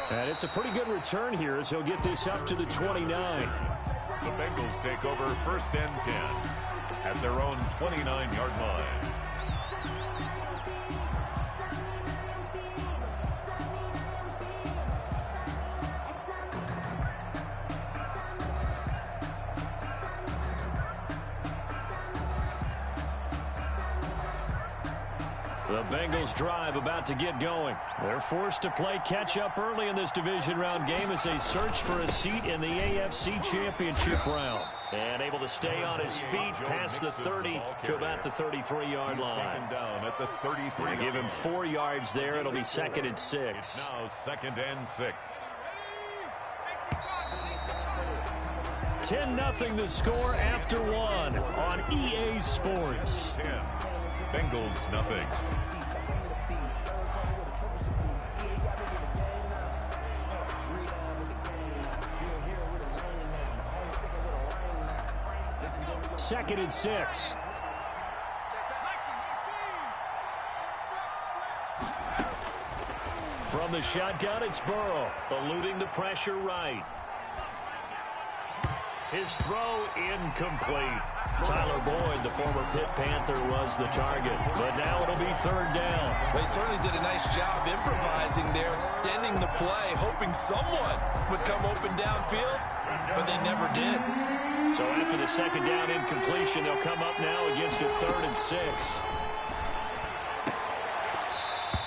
And it's a pretty good return here as he'll get this up to the 29. The Bengals take over 1st and 10 at their own 29-yard line. The Bengals drive about to get going. They're forced to play catch-up early in this division round game as they search for a seat in the AFC Championship round. And able to stay on his feet past the 30 to about the 33-yard line. Down at the 33. Give him 4 yards there. It'll be 2nd and 6. Now 2nd and 6. 10-0 the score after 1 on EA Sports. 10. Bengals nothing. Second and 6. From the shotgun, it's Burrow, eluding the pressure right. His throw incomplete. Tyler Boyd, the former Pitt Panther, was the target. But now it'll be 3rd down. They certainly did a nice job improvising there, extending the play, hoping someone would come open downfield, but they never did. So after the second down incompletion, they'll come up now against a 3rd and 6.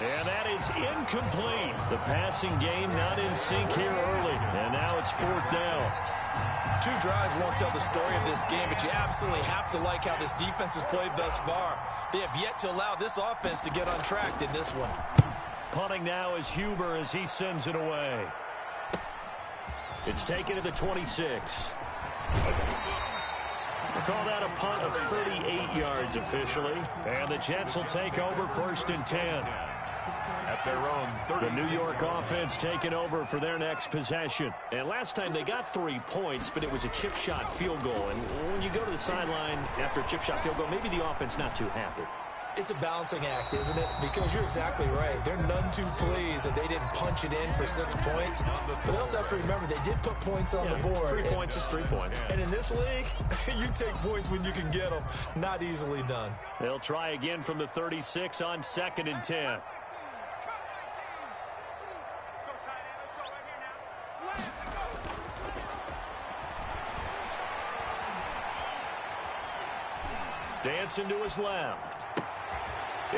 And that is incomplete. The passing game not in sync here early. And now it's 4th down. 2 drives won't tell the story of this game, but you absolutely have to like how this defense has played thus far. They have yet to allow this offense to get untracked in this one. Punting now is Huber as he sends it away. It's taken to the 26. We'll call that a punt of 38 yards officially. And the Jets will take over 1st and 10. At their own 30. The New York offense taking over for their next possession. And last time they got 3 points, but it was a chip shot field goal. And when you go to the sideline after a chip shot field goal, maybe the offense not too happy. It's a balancing act, isn't it? Because you're exactly right. They're none too pleased that they didn't punch it in for 6 points. But they also have to remember they did put points on the board. 3 points is 3 points. And in this league, you take points when you can get them. Not easily done. They'll try again from the 36 on 2nd and 10. Dancing to his left.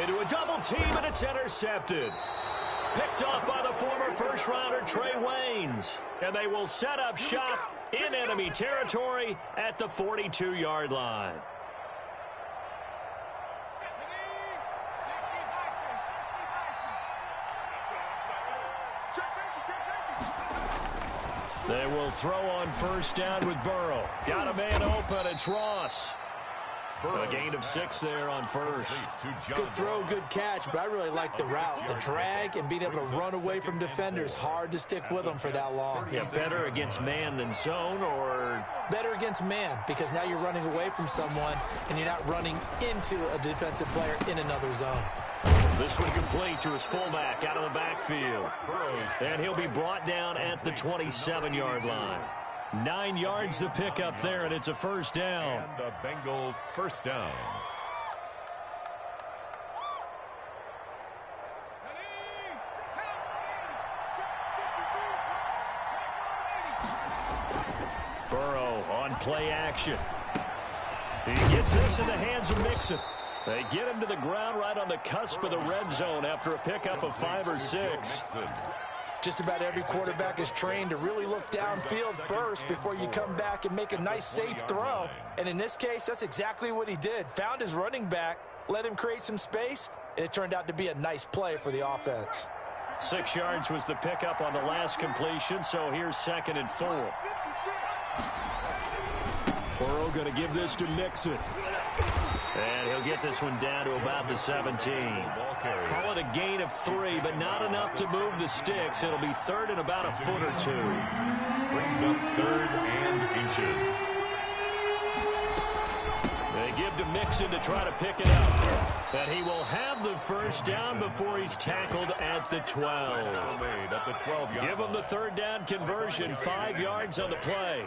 Into a double team, and it's intercepted. Picked off by the former first-rounder Trey Waynes. And they will set up shop in enemy territory at the 42-yard line. They will throw on 1st down with Burrow. Got a man open. It's Ross. A gain of 6 there on 1st. Good throw, good catch, but I really like the route. The drag and being able to run away from defenders. Hard to stick with them for that long. Yeah, better against man than zone, or? Better against man, because now you're running away from someone and you're not running into a defensive player in another zone. This one complete to his fullback out of the backfield. And he'll be brought down at the 27-yard line. 9 yards to pick up there, and it's a 1st down. And the Bengal 1st down. Burrow on play action. He gets this in the hands of Mixon. They get him to the ground right on the cusp of the red zone after a pickup of 5 or 6. Just about every quarterback is trained to really look downfield first before you come back and make a nice, safe throw. And in this case, that's exactly what he did. Found his running back, let him create some space, and it turned out to be a nice play for the offense. 6 yards was the pickup on the last completion, so here's 2nd and 4. Burrow going to give this to Mixon. And he'll get this one down to about the 17. Call it a gain of 3, but not enough to move the sticks. It'll be 3rd and about a foot or 2. Brings up 3rd and inches. They give to Mixon to try to pick it up. And he will have the 1st down before he's tackled at the 12. At the 12-yard. Give him the 3rd down conversion, 5 yards on the play.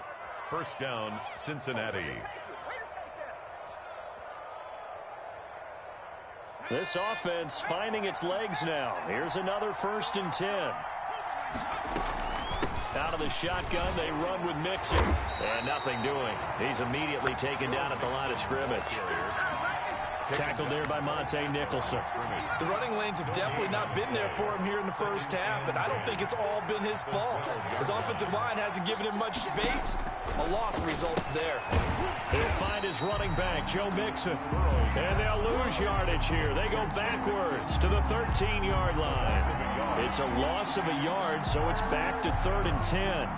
1st down, Cincinnati. This offense finding its legs now. Here's another 1st and 10. Out of the shotgun, they run with Mixon. And nothing doing. He's immediately taken down at the line of scrimmage. Tackled there by Monte Nicholson. The running lanes have definitely not been there for him here in the 1st half, and I don't think it's all been his fault. His offensive line hasn't given him much space. A loss results there. He'll find his running back, Joe Mixon. And they'll lose yardage here. They go backwards to the 13-yard line. It's a loss of a yard, so it's back to 3rd and 10.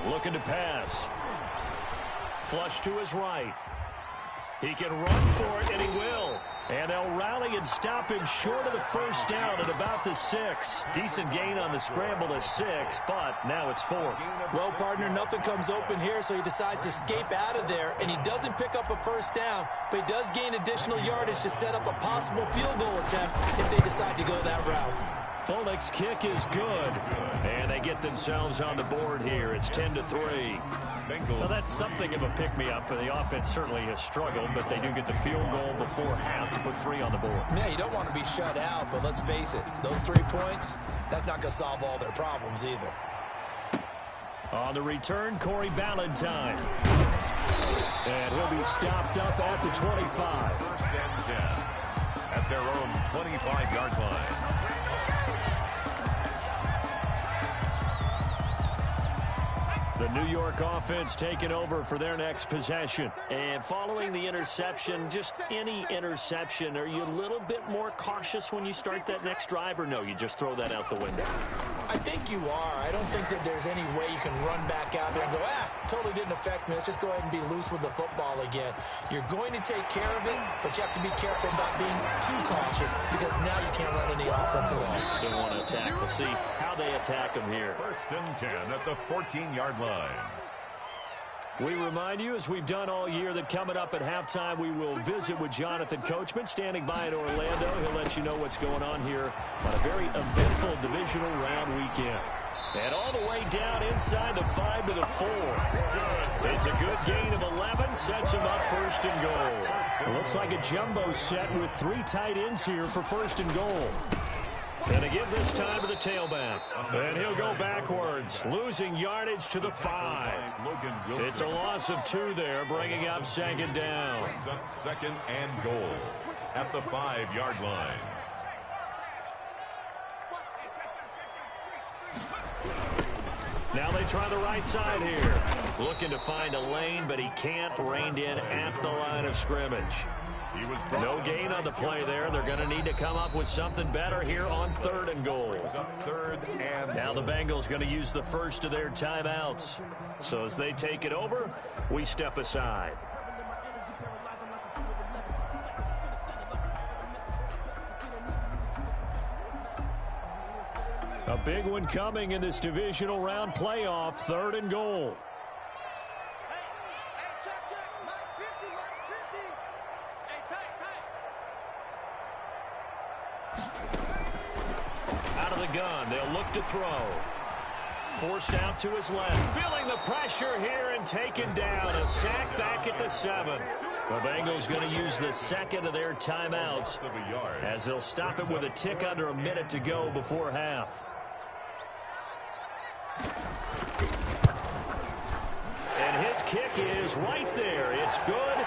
Looking to pass. Flush to his right. He can run for it, and he will. And they'll rally and stop him short of the 1st down at about the 6. Decent gain on the scramble to 6, but now it's 4th. Well, partner, nothing comes open here, so he decides to escape out of there, and he doesn't pick up a 1st down, but he does gain additional yardage to set up a possible field goal attempt if they decide to go that route. Bolnick's kick is good. And And they get themselves on the board here. It's 10-3. Well, that's something of a pick-me-up. The offense certainly has struggled, but they do get the field goal before half to put 3 on the board. Yeah, you don't want to be shut out, but let's face it, those 3 points, that's not going to solve all their problems either. On the return, Corey Ballantyne. And he'll be stopped up at the 25. First and 10 at their own 25-yard line. The New York offense taking over for their next possession. And following the interception, just any interception, are you a little bit more cautious when you start that next drive, or no, you just throw that out the window? I think you are. I don't think that there's any way you can run back out there and go, totally didn't affect me. Let's just go ahead and be loose with the football again. You're going to take care of it, but you have to be careful about being too cautious because now you can't run any offense at all. Still want to attack. We'll see how they attack them here. First and 10 at the 14-yard line. We remind you, as we've done all year, that coming up at halftime, we will visit with Jonathan Coachman, standing by in Orlando. He'll let you know what's going on here on a very eventful divisional round weekend. And all the way down inside the 5 to the 4. It's a good gain of 11, sets him up first and goal. It looks like a jumbo set with 3 tight ends here for first and goal. And again this time to the tailback. And he'll go backwards, losing yardage to the 5. It's a loss of 2 there, bringing up second down. Brings up second and goal at the 5-yard line. Now they try the right side here. Looking to find a lane, but he can't. Reined in at the line of scrimmage. No gain on the play there. They're going to need to come up with something better here on 3rd and goal. Now the Bengals going to use the first of their timeouts. So as they take it over, we step aside. A big one coming in this divisional round playoff, 3rd and goal. Out of the gun, they'll look to throw. Forced out to his left. Feeling the pressure here and taken down. A sack back at the 7. The Bengals going to use the second of their timeouts as they'll stop it with a tick under a minute to go before half. And his kick is right there. It's good.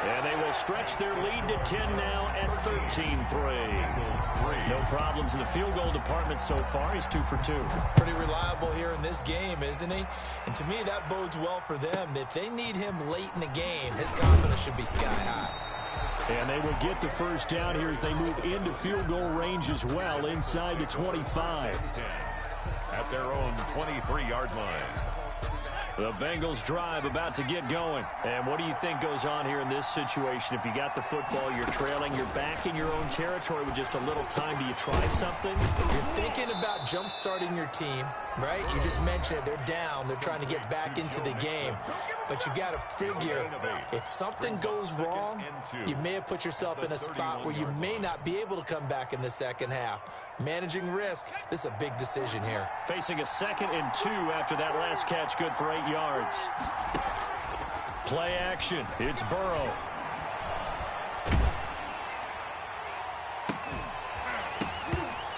And they will stretch their lead to 10 now at 13-3. No problems in the field goal department so far. He's 2 for 2. Pretty reliable here in this game, isn't he? And to me, that bodes well for them. If they need him late in the game, his confidence should be sky high. And they will get the first down here as they move into field goal range as well, inside the 25. At their own 23-yard line. The Bengals drive about to get going. And what do you think goes on here in this situation? If you got the football, you're trailing, you're back in your own territory with just a little time. Do you try something? You're thinking about jump-starting your team, right? You just mentioned it. They're down. They're trying to get back into the game. But you got to figure, if something goes wrong, you may have put yourself in a spot where you may not be able to come back in the second half. Managing risk, this is a big decision here. Facing a 2nd and 2 after that last catch, good for 8 yards. Play action. It's Burrow.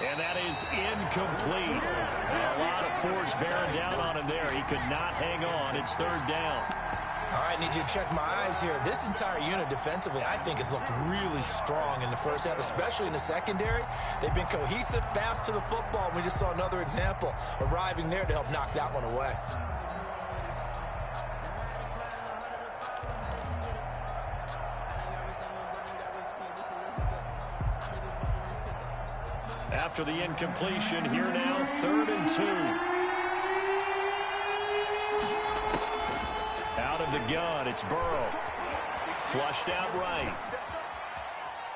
And that is incomplete. A lot of force bearing down on him there. He could not hang on. It's 3rd down. All right, need you to check my eyes here. This entire unit defensively, I think, has looked really strong in the first half, especially in the secondary. They've been cohesive, fast to the football. We just saw another example arriving there to help knock that one away. After the incompletion, here now, 3rd and 2. Out of the gun, it's Burrow. Flushed out right.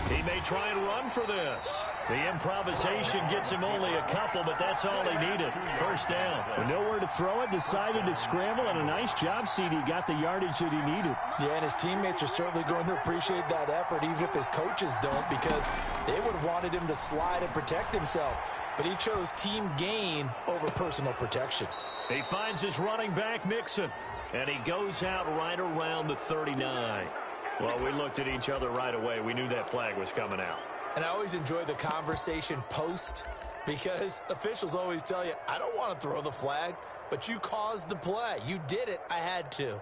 He may try and run for this. The improvisation gets him only a couple, but that's all he needed. First down. Nowhere to throw it, decided to scramble, and a nice job, CD. Got the yardage that he needed. Yeah, and his teammates are certainly going to appreciate that effort, even if his coaches don't, because they would have wanted him to slide and protect himself. but he chose team gain over personal protection. He finds his running back, Mixon, and he goes out right around the 39. Well, we looked at each other right away. We knew that flag was coming out. And I always enjoy the conversation post because officials always tell you, I don't want to throw the flag, but you caused the play. You did it. I had to.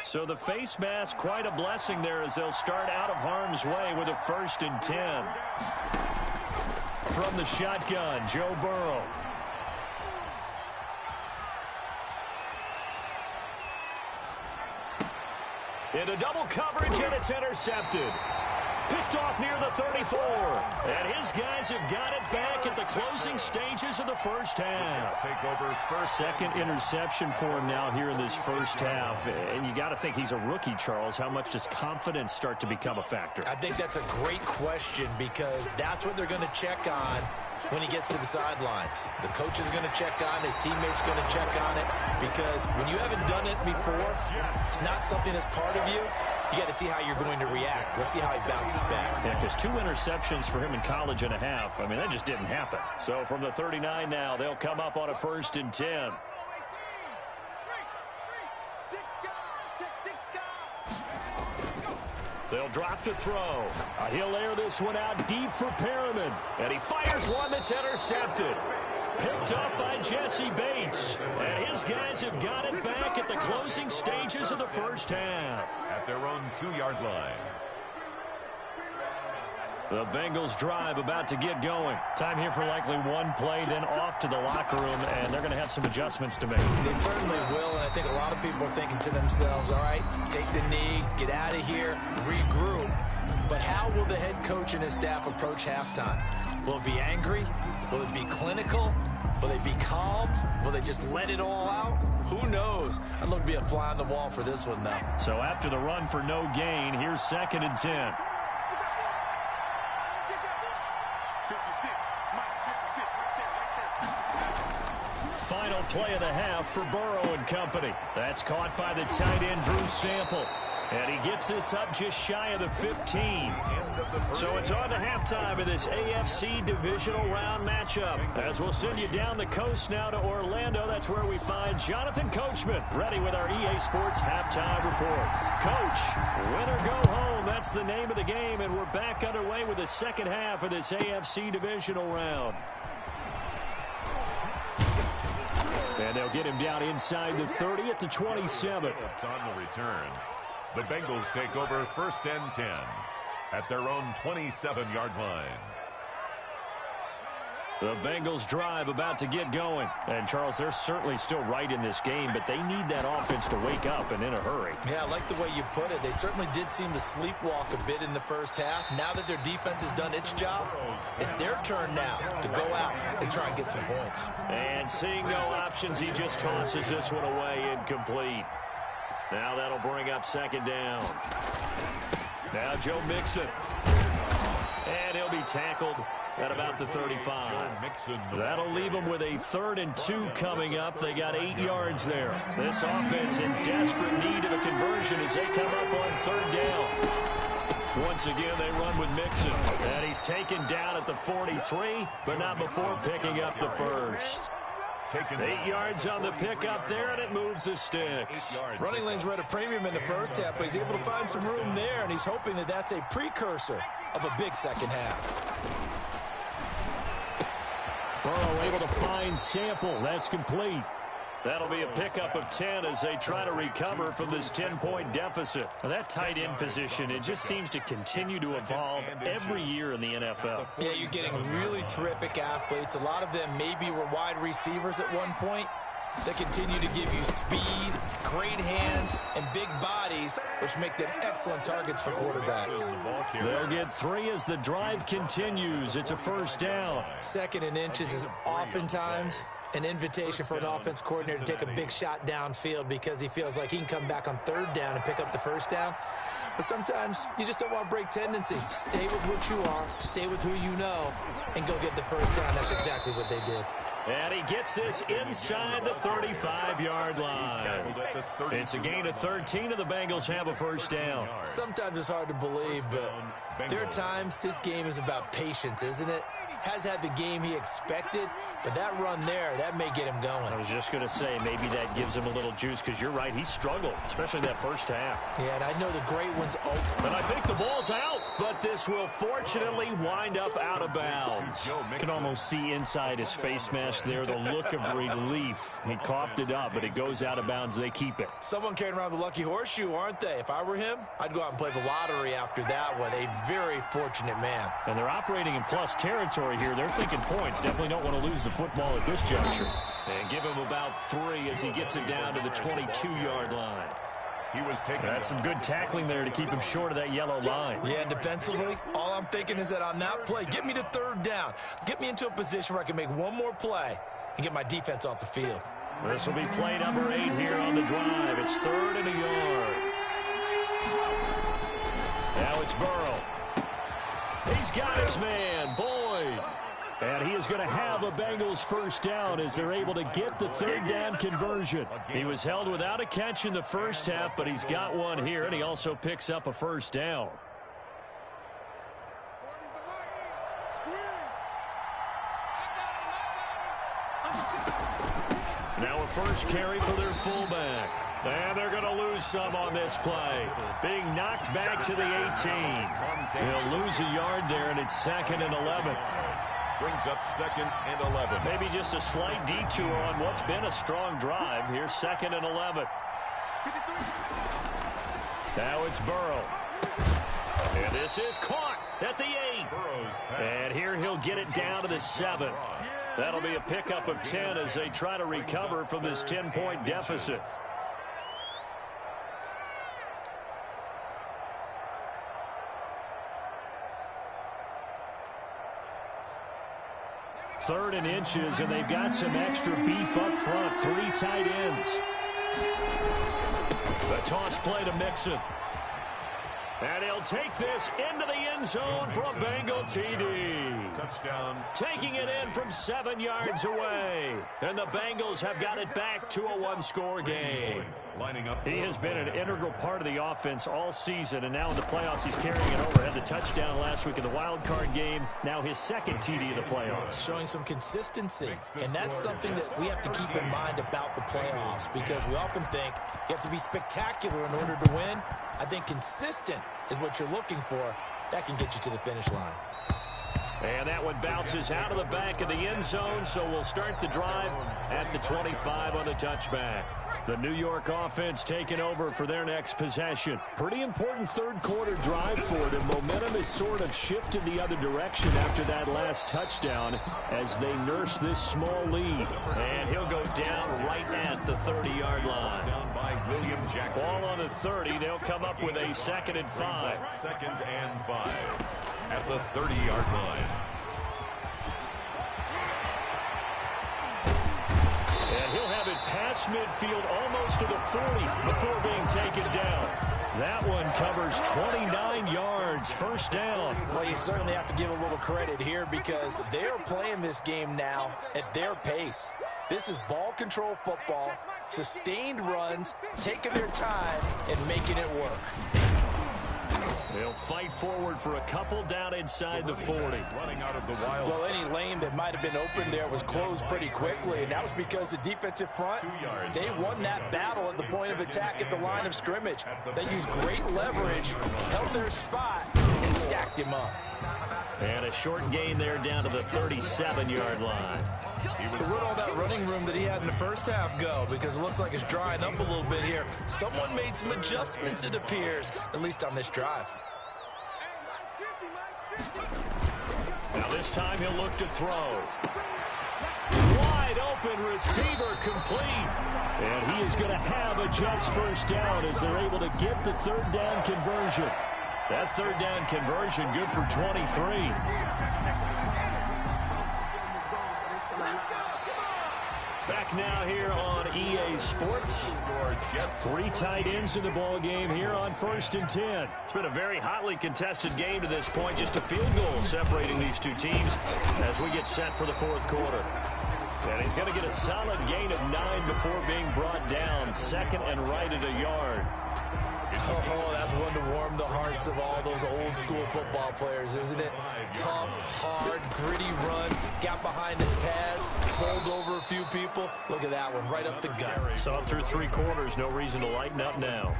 So the face mask, quite a blessing there as they'll start out of harm's way with a 1st and 10. From the shotgun, Joe Burrow. Into double coverage, and it's intercepted. Picked off near the 34. And his guys have got it back at the closing stages of the first half. Second interception for him now here in this first half. And you got to think he's a rookie, Charles. How much does confidence start to become a factor? I think that's a great question because that's what they're going to check on when he gets to the sidelines. The coach is going to check on, his teammates going to check on it, because when you haven't done it before, it's not something that's part of you. You got to see how you're going to react. Let's see how he bounces back. Yeah, because 2 interceptions for him in college and a half. I mean, that just didn't happen. So from the 39 now, they'll come up on a 1st and 10. They'll drop to throw. He'll air this one out deep for Perriman. And he fires one that's intercepted. Picked up by Jesse Bates. And his guys have got it back at the closing stages of the first half. At their own 2-yard line. The Bengals drive about to get going. Time here for likely one play, then off to the locker room, and they're going to have some adjustments to make. They certainly will, and I think a lot of people are thinking to themselves, all right, take the knee, get out of here, regroup. But how will the head coach and his staff approach halftime? Will it be angry? Will it be clinical? Will they be calm? Will they just let it all out? Who knows? I'd love to be a fly on the wall for this one, though. So after the run for no gain, here's 2nd and 10. Final play of the half for Burrow and company. That's caught by the tight end, Drew Sample. And he gets this up just shy of the 15. So it's on to halftime of this AFC divisional round matchup. As we'll send you down the coast now to Orlando. That's where we find Jonathan Coachman ready with our EA Sports halftime report. Coach, win or go home. That's the name of the game. And we're back underway with the second half of this AFC divisional round. And they'll get him down inside the 30 at the 27. It's on the return. The Bengals take over 1st and 10 at their own 27-yard line. The Bengals drive about to get going. And, Charles, they're certainly still right in this game, but they need that offense to wake up and in a hurry. Yeah, I like the way you put it. They certainly did seem to sleepwalk a bit in the first half. Now that their defense has done its job, it's their turn now to go out and try and get some points. And seeing no options, he just tosses this one away incomplete. Now that'll bring up 2nd down. Now Joe Mixon. And he'll be tackled at about the 35. That'll leave them with a 3rd and 2 coming up. They got 8 yards there. This offense in desperate need of a conversion as they come up on 3rd down. Once again, they run with Mixon. And he's taken down at the 43, but not before picking up the first. 8 yards on the pickup there, and it moves the sticks. Running lanes were at a premium in the first half, but he's able to find some room there, and he's hoping that that's a precursor of a big second half. Burrow able to find Sample. That's complete. That'll be a pickup of 10 as they try to recover from this 10-point deficit. Now, that tight end position, it just seems to continue to evolve every year in the NFL. Yeah, you're getting really terrific athletes. A lot of them maybe were wide receivers at one point. They continue to give you speed, great hands, and big bodies, which make them excellent targets for quarterbacks. They'll get 3 as the drive continues. It's a 1st down. 2nd and inches is oftentimes an invitation for an offense coordinator to take a big shot downfield because he feels like he can come back on third down and pick up the first down. But sometimes you just don't want to break tendency. Stay with what you are, stay with who you know, and go get the first down. That's exactly what they did. And he gets this inside the 35-yard line. It's a gain of 13, and the Bengals have a first down. Sometimes it's hard to believe, but there are times this game is about patience, isn't it? Has had the game he expected, but that run there, that may get him going. I was just going to say, maybe that gives him a little juice, because you're right, he struggled, especially that first half. Yeah, and I know the great one's open. And I think the ball's out, but this will fortunately wind up out of bounds. You can almost see inside his face mask there the look of relief. He coughed it up, but it goes out of bounds. They keep it. Someone carrying around the lucky horseshoe, aren't they? If I were him, I'd go out and play the lottery after that one. A very fortunate man. And they're operating in plus territory here. They're thinking points. Definitely don't want to lose the football at this juncture. And give him about 3 as he gets it down to the 22-yard line. He was taking. That's some good tackling there to keep him short of that yellow line. Yeah, and defensively, all I'm thinking is that on that play, get me to third down. Get me into a position where I can make one more play and get my defense off the field. This will be play number 8 here on the drive. It's 3rd and a yard. Now it's Burrow. He's got his man, Boyd. And he is going to have a Bengals first down as they're able to get the third down conversion. He was held without a catch in the first half, but he's got one here, and he also picks up a first down. Now a first carry for their fullback. And they're going to lose some on this play. Being knocked back to the 18. He'll lose a yard there, and it's 2nd and 11. Brings up 2nd and 11. Maybe just a slight detour on what's been a strong drive. Here's 2nd and 11. Now it's Burrow. And this is caught at the 8. And here he'll get it down to the 7. That'll be a pickup of 10 as they try to recover from this 10-point deficit. Third and inches, and they've got some extra beef up front. 3 tight ends. The toss play to Mixon. And he'll take this into the end zone for a Bengal TD. Touchdown. Taking it in from 7 yards away. And the Bengals have got it back to a 1-score game. Lining up. He has been an integral part of the offense all season, and now in the playoffs he's carrying it over. Had the touchdown last week in the wild card game. Now his 2nd TD of the playoffs. Showing some consistency, and that's something that we have to keep in mind about the playoffs, because we often think you have to be spectacular in order to win. I think consistent is what you're looking for. That can get you to the finish line. And that one bounces out of the back of the end zone, so we'll start the drive at the 25 on the touchback. The New York offense taking over for their next possession. Pretty important third-quarter drive for them. Momentum has sort of shifted the other direction after that last touchdown as they nurse this small lead. And he'll go down right at the 30-yard line. Down by William Jackson. Ball on the 30. They'll come up with a 2nd and 5. 2nd and 5 at the 30-yard line. And he'll have it past midfield almost to the 40 before being taken down. That one covers 29 yards, first down. Well, you certainly have to give a little credit here because they're playing this game now at their pace. This is ball control football, sustained runs, taking their time and making it work. They'll fight forward for a couple down inside the 40. Running out of the wild. Well, any lane that might have been open there was closed pretty quickly, and that was because the defensive front, they won that battle at the point of attack at the line of scrimmage. They used great leverage, held their spot, and stacked him up. And a short gain there down to the 37-yard line. So where'd all that running room that he had in the first half go? Because it looks like it's drying up a little bit here. Someone made some adjustments, it appears, at least on this drive. Now this time he'll look to throw. Wide open receiver complete. And he is going to have a Jets first down as they're able to get the third down conversion. That third down conversion good for 23. now here on EA Sports. 3 tight ends in the ball game here on 1st and 10. It's been a very hotly contested game to this point. Just a field goal separating these two teams as we get set for the 4th quarter. And he's going to get a solid gain of 9 before being brought down. 2nd and right at a yard. Oh, that's one to warm the hearts of all those old school football players, isn't it? Tough, hard, gritty run, got behind his pads, bowled over a few people. Look at that one, right up the gut. Saw him through 3 quarters, no reason to lighten up now.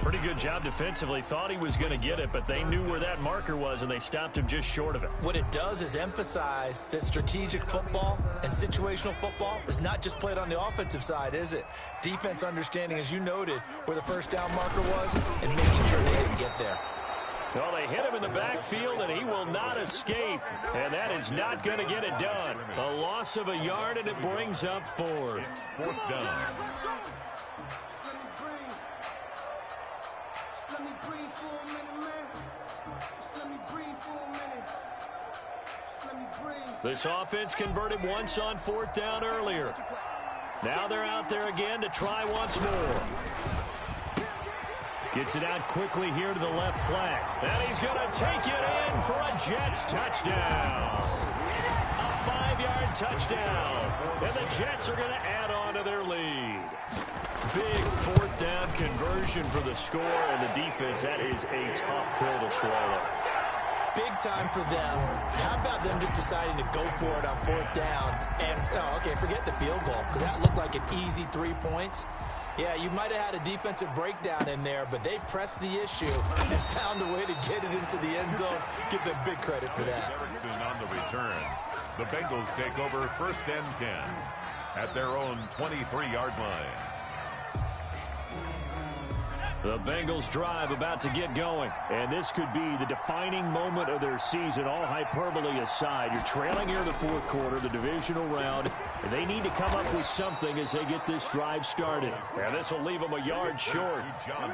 Pretty good job defensively. Thought he was going to get it, but they knew where that marker was, and they stopped him just short of it. What it does is emphasize that strategic football and situational football is not just played on the offensive side, is it? Defense understanding, as you noted, where the first down marker was and making sure they didn't get there. Well, they hit him in the backfield, and he will not escape. And that is not going to get it done. A loss of a yard, and it brings up 4th. 4th down. This offense converted once on 4th down earlier. Now they're out there again to try once more. Gets it out quickly here to the left flank. And he's going to take it in for a Jets touchdown. A 5-yard touchdown. And the Jets are going to add on to their lead. Big 4th down conversion for the score, and the defense, that is a tough pill to swallow. Big time for them. How about them just deciding to go for it on 4th down? And, okay, forget the field goal, because that looked like an easy 3 points. Yeah, you might have had a defensive breakdown in there, but they pressed the issue and found a way to get it into the end zone. Give them big credit for that. Erickson on the return. The Bengals take over 1st and 10 at their own 23-yard line. The Bengals drive about to get going, and this could be the defining moment of their season, all hyperbole aside. You're trailing here in the 4th quarter, the divisional round, and they need to come up with something as they get this drive started. And this will leave them a yard short.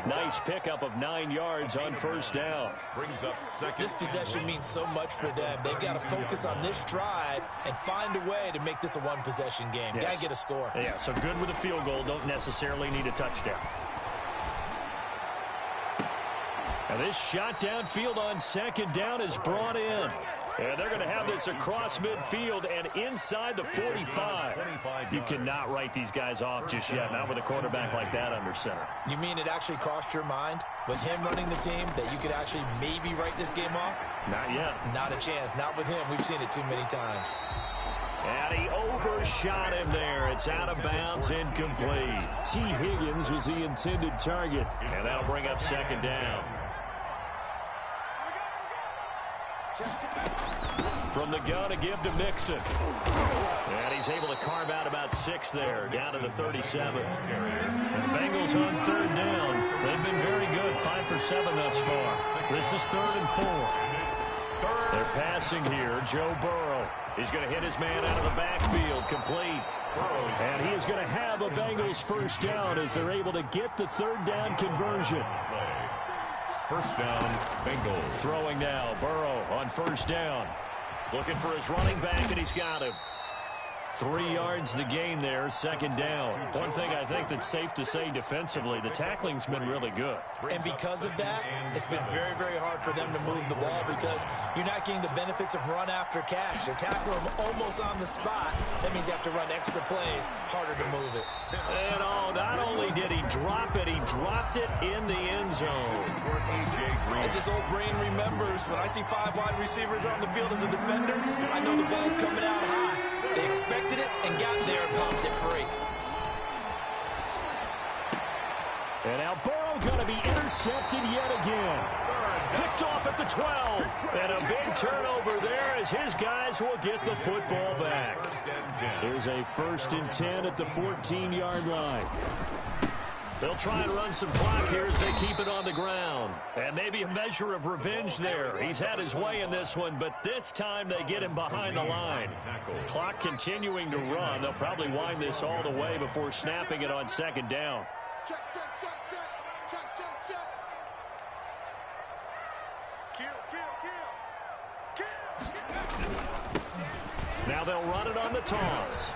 Nice pickup of 9 yards on 1st down. Brings up 2nd. This possession means so much for them. They've got to focus on this drive and find a way to make this a one-possession game. Yes. Got to get a score. Yeah, so good with a field goal. Don't necessarily need a touchdown. And this shot downfield on 2nd down is brought in. And they're going to have this across midfield and inside the 45. You cannot write these guys off just yet, not with a quarterback like that under center. You mean it actually crossed your mind with him running the team that you could actually maybe write this game off? Not yet. Not a chance. Not with him. We've seen it too many times. And he overshot him there. It's out of bounds, incomplete. T. Higgins was the intended target. And that'll bring up 2nd down. From the gun, a give to Mixon. And he's able to carve out about 6 there, down to the 37. And Bengals on 3rd down. They've been very good, 5 for 7 thus far. This is 3rd and 4. They're passing here. Joe Burrow. He's going to hit his man out of the backfield, complete. And he is going to have a Bengals 1st down as they're able to get the 3rd down conversion. 1st down, Bengals. Throwing now, Burrow on 1st down. Looking for his running back, and he's got him. 3 yards the gain there, 2nd down. One thing I think that's safe to say defensively, the tackling's been really good. And because of that, it's been very, very hard for them to move the ball because you're not getting the benefits of run after catch. They tackle him almost on the spot. That means you have to run extra plays, harder to move it. And not only did he drop it, he dropped it in the end zone. As this old brain remembers, when I see 5 wide receivers on the field as a defender, I know the ball's coming out high. They expected it and got there and pumped it free. And now Burrow going to be intercepted yet again. Picked off at the 12. And a big turnover there as his guys will get the football back. Here's a 1st and 10 at the 14-yard line. They'll try and run some clock here as they keep it on the ground. And maybe a measure of revenge there. He's had his way in this one, but this time they get him behind the line. Clock continuing to run. They'll probably wind this all the way before snapping it on 2nd down. Check, check, check, check, check, check, check. Kill. Now they'll run it on the toss.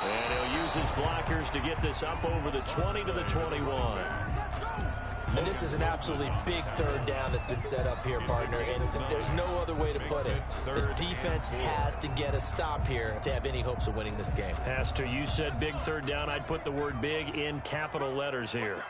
And he'll use his blockers to get this up over the 20 to the 21. And this is an absolutely big third down that's been set up here, partner, and there's no other way to put it. The defense has to get a stop here if they have any hopes of winning this game. Pastor, you said big third down. I'd put the word big in capital letters here.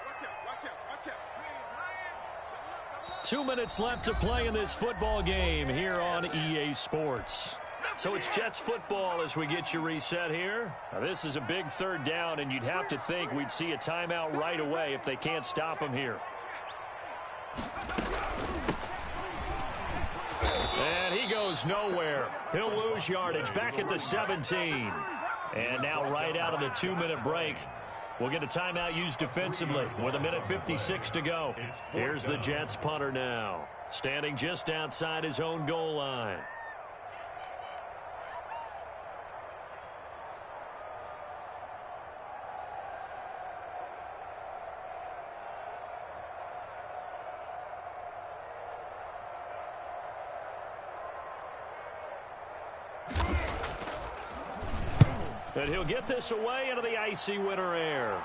2 minutes left to play in this football game here on EA Sports. So it's Jets football as we get you reset here. Now, this is a big third down, and you'd have to think we'd see a timeout right away if they can't stop him here. And he goes nowhere. He'll lose yardage back at the 17. And now right out of the 2-minute break, we'll get a timeout used defensively with 1:56 to go. Here's the Jets punter now, standing just outside his own goal line. And he'll get this away into the icy winter air.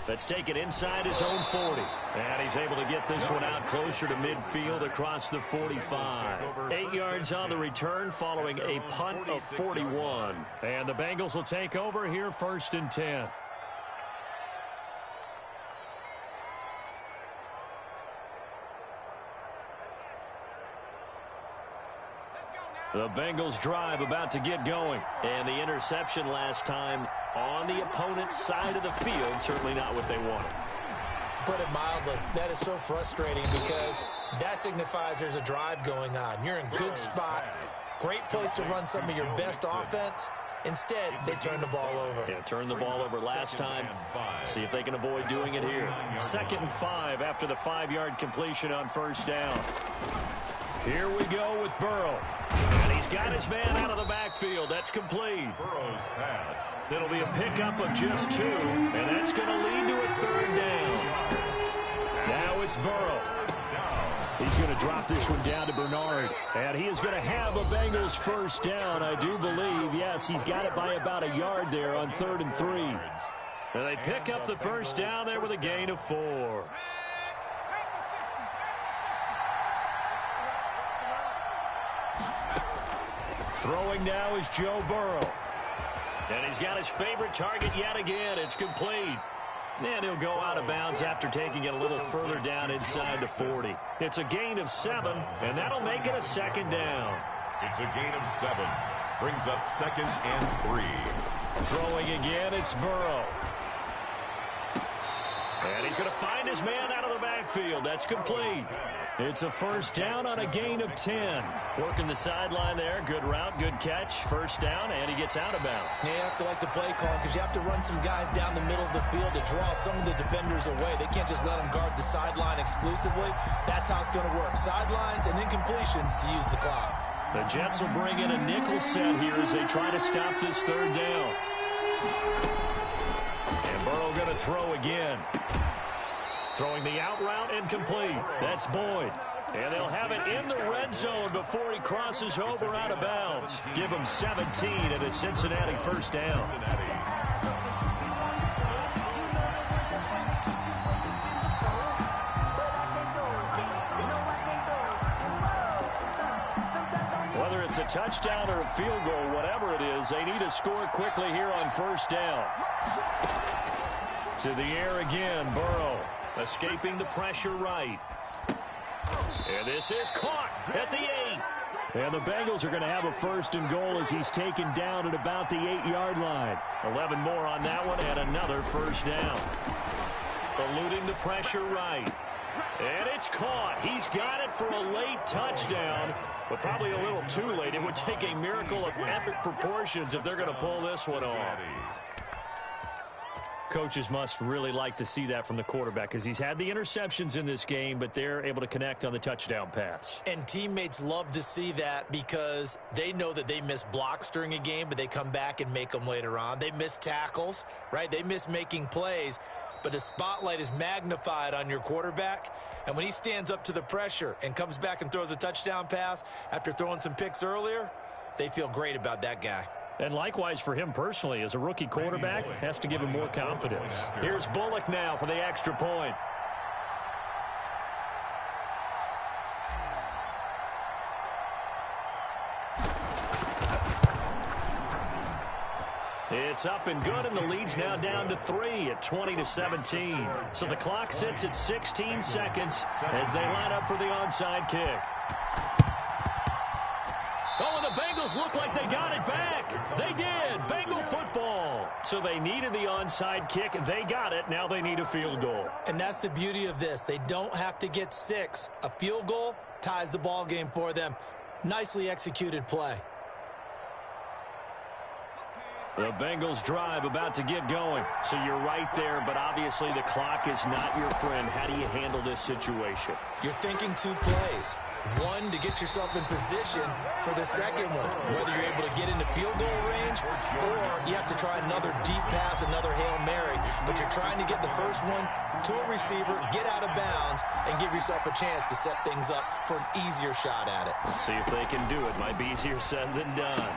Let's take it inside his own 40. And he's able to get this one out closer to midfield across the 45. 8 yards on the return following a punt of 41. And the Bengals will take over here 1st and 10. The Bengals drive about to get going. And the interception last time on the opponent's side of the field, certainly not what they wanted. Put it mildly, that is so frustrating because that signifies there's a drive going on. You're in good spot, great place to run some of your best offense. Instead, they turn the ball over. Yeah, turned the ball over last time. See if they can avoid doing it here. 2nd and 5 after the 5-yard completion on 1st down. Here we go with Burrow. And he's got his man out of the backfield. That's complete. Burrow's pass. It'll be a pickup of just 2, and that's going to lead to a 3rd down. Now it's Burrow. He's going to drop this one down to Bernard. And he is going to have a Bengals 1st down, I do believe. Yes, he's got it by about a yard there on 3rd and 3. And they pick up the 1st down there with a gain of 4. Throwing now is Joe Burrow. And he's got his favorite target yet again. It's complete. And he'll go out of bounds after taking it a little further down inside the 40. It's a gain of 7, and that'll make it a 2nd down. It's a gain of 7. Brings up 2nd and 3. Throwing again, it's Burrow. And he's going to find his man out of the backfield. That's complete. It's a 1st down on a gain of 10. Working the sideline there. Good route, good catch. 1st down, and he gets out of bounds. Yeah, you have to like the play call because you have to run some guys down the middle of the field to draw some of the defenders away. They can't just let them guard the sideline exclusively. That's how it's going to work. Sidelines and incompletions to use the clock. The Jets will bring in a nickel set here as they try to stop this 3rd down. And Burrow going to throw again. Throwing the out route incomplete. That's Boyd. And they'll have it in the red zone before he crosses over out of bounds. Give him 17 and a Cincinnati 1st down. Whether it's a touchdown or a field goal, whatever it is, they need to score quickly here on 1st down. To the air again, Burrow. Escaping the pressure right. And this is caught at the 8. And the Bengals are going to have a 1st and goal as he's taken down at about the 8-yard line. 11 more on that one and another 1st down. Eluding the pressure right. And it's caught. He's got it for a late touchdown, but probably a little too late. It would take a miracle of epic proportions if they're going to pull this one off. Coaches must really like to see that from the quarterback because he's had the interceptions in this game, but they're able to connect on the touchdown pass. And teammates love to see that because they know that they miss blocks during a game, but they come back and make them later on. They miss tackles, right? They miss making plays, but the spotlight is magnified on your quarterback. And when he stands up to the pressure and comes back and throws a touchdown pass after throwing some picks earlier, they feel great about that guy. And likewise for him personally, as a rookie quarterback, has to give him more confidence. Here's Bullock now for the extra point. It's up and good, and the lead's now down to 3 at 20-17. So the clock sits at 16 seconds as they line up for the onside kick. Oh, and the Bengals look like they got it back. They did. Bengal football. So they needed the onside kick. They got it. Now they need a field goal. And that's the beauty of this. They don't have to get 6. A field goal ties the ball game for them. Nicely executed play. The Bengals drive about to get going. So you're right there, but obviously the clock is not your friend. How do you handle this situation? You're thinking 2 plays. One, to get yourself in position for the second one, whether you're able to get into field goal range or you have to try another deep pass, another Hail Mary. But you're trying to get the first one to a receiver, get out of bounds, and give yourself a chance to set things up for an easier shot at it. Let's see if they can do it. Might be easier said than done.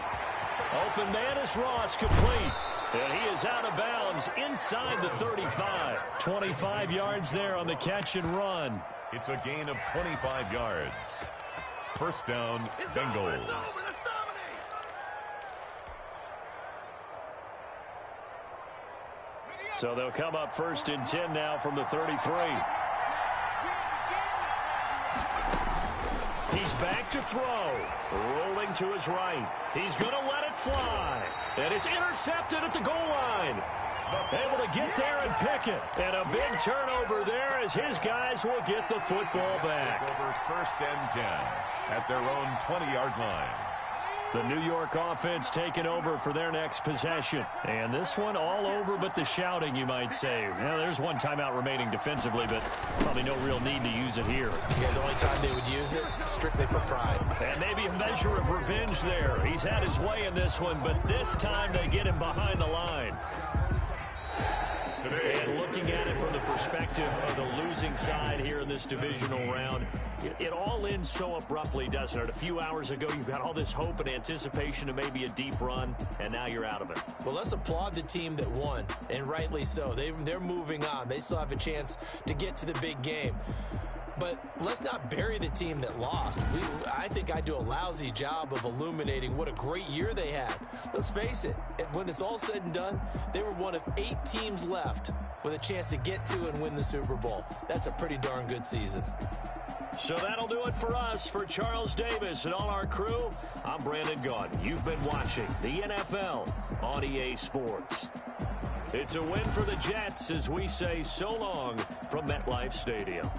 Open man is Ross, complete. And he is out of bounds inside the 35. 25 yards there on the catch and run. It's a gain of 25 yards. First down, Bengals. So they'll come up 1st and 10 now from the 33. He's back to throw. Rolling to his right. He's going to let it fly. And it's intercepted at the goal line. Able to get there and pick it. And a big turnover there as his guys will get the football back. Over 1st and 10 at their own 20-yard line. The New York offense taking over for their next possession. And this one all over but the shouting, you might say. Well, there's one timeout remaining defensively, but probably no real need to use it here. Yeah, the only time they would use it, strictly for pride. And maybe a measure of revenge there. He's had his way in this one, but this time they get him behind the line. And looking at it from the perspective of the losing side here in this divisional round, it all ends so abruptly, doesn't it? A few hours ago, you've got all this hope and anticipation of maybe a deep run, and now you're out of it. Well, let's applaud the team that won, and rightly so. They're moving on. They still have a chance to get to the big game. But let's not bury the team that lost. I think I do a lousy job of illuminating what a great year they had. Let's face it, when it's all said and done, they were one of 8 teams left with a chance to get to and win the Super Bowl. That's a pretty darn good season. So that'll do it for us. For Charles Davis and all our crew, I'm Brandon Gaudin. You've been watching the NFL on EA Sports. It's a win for the Jets as we say so long from MetLife Stadium.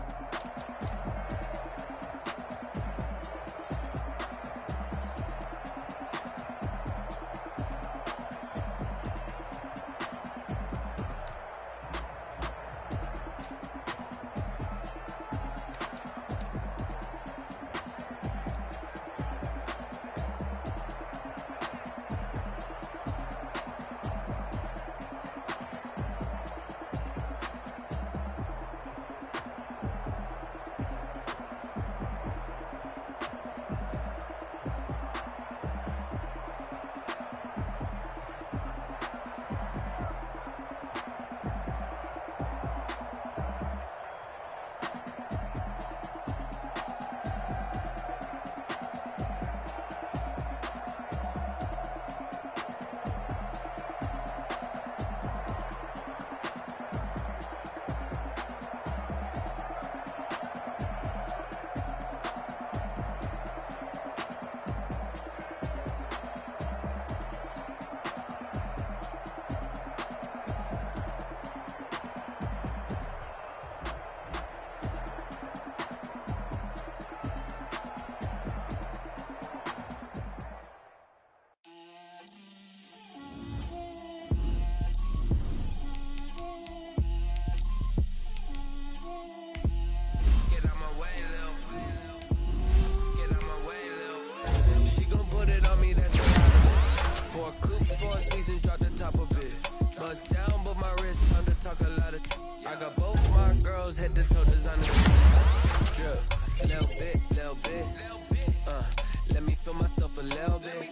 Let me feel myself a little bit.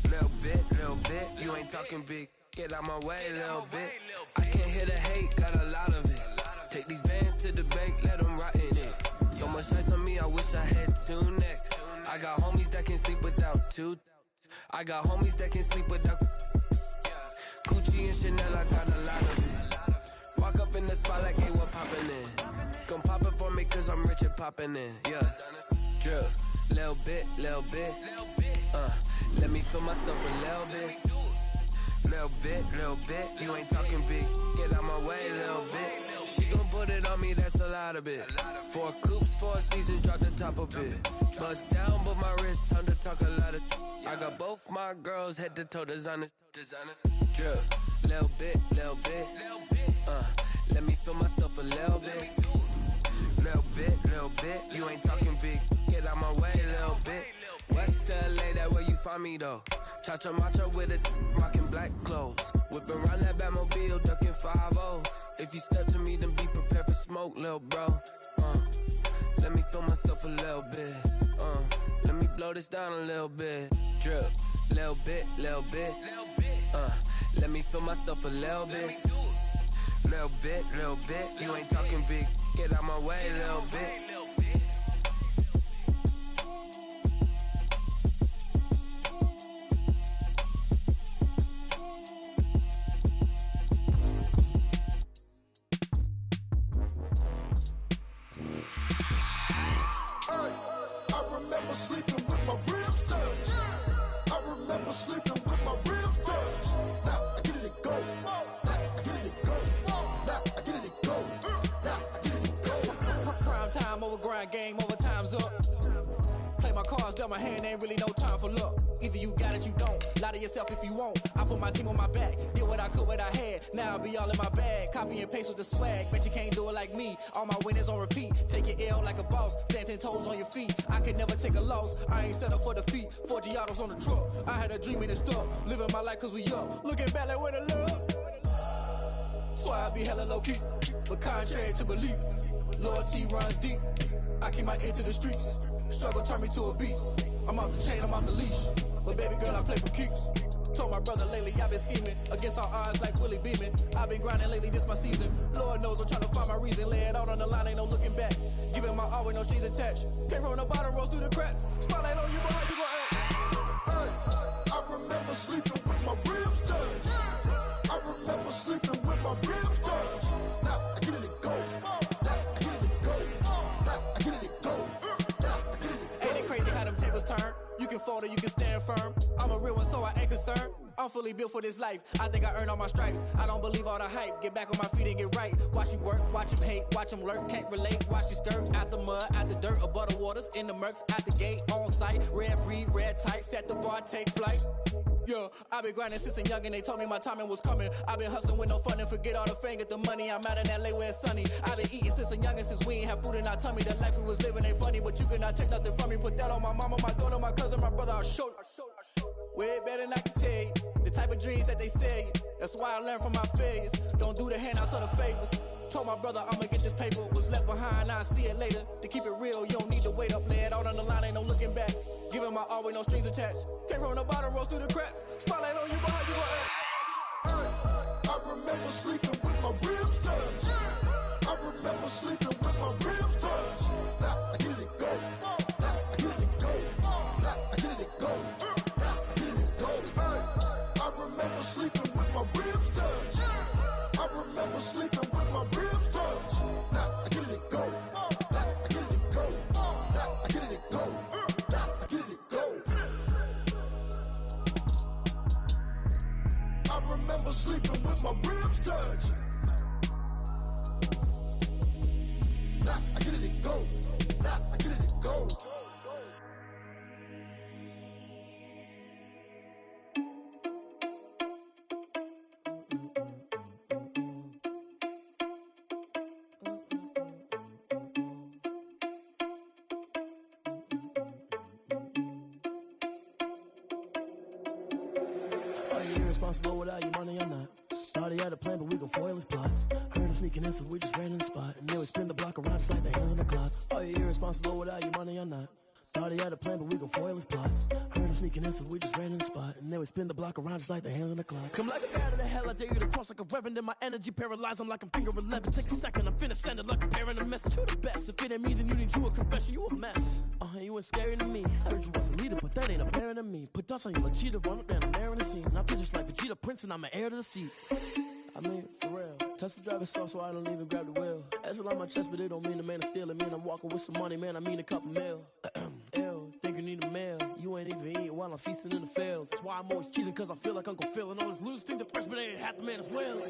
Little bit, little little bit. You ain't talking big. Get out my way, little bit. I can't hear the hate, got a lot of it. Take these bands to the bank, let them rot in it. So much ice on me, I wish I had two necks. I got homies that can sleep without two. I got homies that can sleep without Gucci and Chanel, I got a lot of it. Walk up in the spot like, hey, what poppin' in? Gon' pop it for me cause I'm rich and poppin' in, yeah. Drip, little bit, let me feel myself a little bit. Little bit, you ain't talking big. Get out my way, little bit. She gon' put it on me, that's a lot of it. 4 coops, 4 seasons, drop the top a bit. Bust down, but my wrist, time to talk a lot of. I got both my girls head to toe designer. Drip, little bit, let me feel myself a little bit. Little bit, you ain't talking big. Get out my way, little bit. West LA, that where you find me though. Cha-cha macha with a rockin' black clothes. Whip around that Batmobile, ducking 5-0. If you step to me, then be prepared for smoke, lil' bro. Let me feel myself a little bit. Let me blow this down a little bit. Drip, little bit. Let me feel myself a little bit. Little bit. You ain't talking big. Get out my way, little bit. Game over, time's up. Play my cards, dealt my hand, ain't really no time for luck. Either you got it, you don't. Lie to yourself if you won't. I put my team on my back, did what I could, what I had. Now I'll be all in my bag, copy and paste with the swag. Bet you can't do it like me. All my winners on repeat. Take your L like a boss, stand 10 toes on your feet. I can never take a loss, I ain't set up for defeat. 4 Giottos on the truck, I had a dream and it's stuck. Living my life cause we up, looking back like where the love. So I be hella low key, but contrary to belief, loyalty runs deep. I keep my ear to the streets. Struggle turned me to a beast. I'm off the chain, I'm off the leash. But baby girl, I play for keeps. Told my brother lately I've been scheming against all odds like Willie Beeman. I've been grinding lately, this my season. Lord knows I'm trying to find my reason. Lay it out on the line, ain't no looking back. Giving my all with no strings attached. Came from the bottom, rose through the cracks. Spotlight on you, but how you gon' act? Hey, I remember sleeping with my ribs touched. I remember sleeping with my ribs touched. Now I get it to go. You can fold or you can stand firm. I'm a real one, so I ain't concerned. I'm fully built for this life. I think I earned all my stripes. I don't believe all the hype. Get back on my feet and get right. Watch you work, watch him hate, watch him lurk. Can't relate, watch you skirt. Out the mud, out the dirt, above the waters, in the murks, out the gate, on site. Red breed, red tight, set the bar, take flight. Yeah, I've been grinding since a young and they told me my timing was coming. I've been hustling with no fun and forget all the fame, get the money. I'm out in LA where it's sunny. I've been eating since a young and since we ain't have food in our tummy. The life we was living ain't funny, but you cannot take nothing from me. Put that on my mama, my daughter, my cousin, my brother, I'll show you. Way better than I can tell you. The type of dreams that they sell you. That's why I learned from my failures. Don't do the handouts or the favors. Told my brother I'ma get this paper. Was left behind, I'll see it later. To keep it real, you don't need to wait up. Lay it out on the line, ain't no looking back. Giving my all with no strings attached. Came from the bottom, rose through the cracks. Spotlight on you, but how you gon' act? I remember sleeping with my ribs touched. I remember sleeping with my ribs touched. Now I get it to go. Now I get it to go. Now I get it to go. Now I get it to go. I remember sleeping with my ribs touched. I remember sleeping with my ribs touched. Now I get it to go. Now I get it to go. Now I get it to go. Now I get it to go. I remember sleeping with my ribs touched. Now I get it to go. Now I get it to go. Are you irresponsible without your money or not? Thought he had a plan, but we gon' foil his plot. Heard him sneaking in, so we just ran in the spot. And then we spin the block around just like the hands on the clock. Are you irresponsible without your money or not? Thought he had a plan, but we gon' foil his plot. Heard him sneaking in, so we just ran in the spot. And then we spin the block around just like the hands on the clock. Come like a bat of the hell, I dare you to cross like a reverend. In my energy paralyzed, I'm like I'm finger 11. Take a second, I'm finna send it like a parent a message. You the best, if it ain't me, then you need you a confession. You a mess, you ain't scary to me. Heard you was a leader, but that ain't apparent to me. Put dust on you like cheetah, run up down, I'm there in the scene. I feel just like Vegeta Prince, and I'm an heir to the seat. I mean, for real. Touch the driver's soft, so I don't even grab the wheel. That's on my chest, but it don't mean the man is stealing. Mean I'm walking with some money, man, I mean a couple mil. Ew, think you need a meal. You ain't even eating while I'm feasting in the field. That's why I'm always cheesing, cause I feel like Uncle Phil. And all this loose think the freshman ain't half the man as well.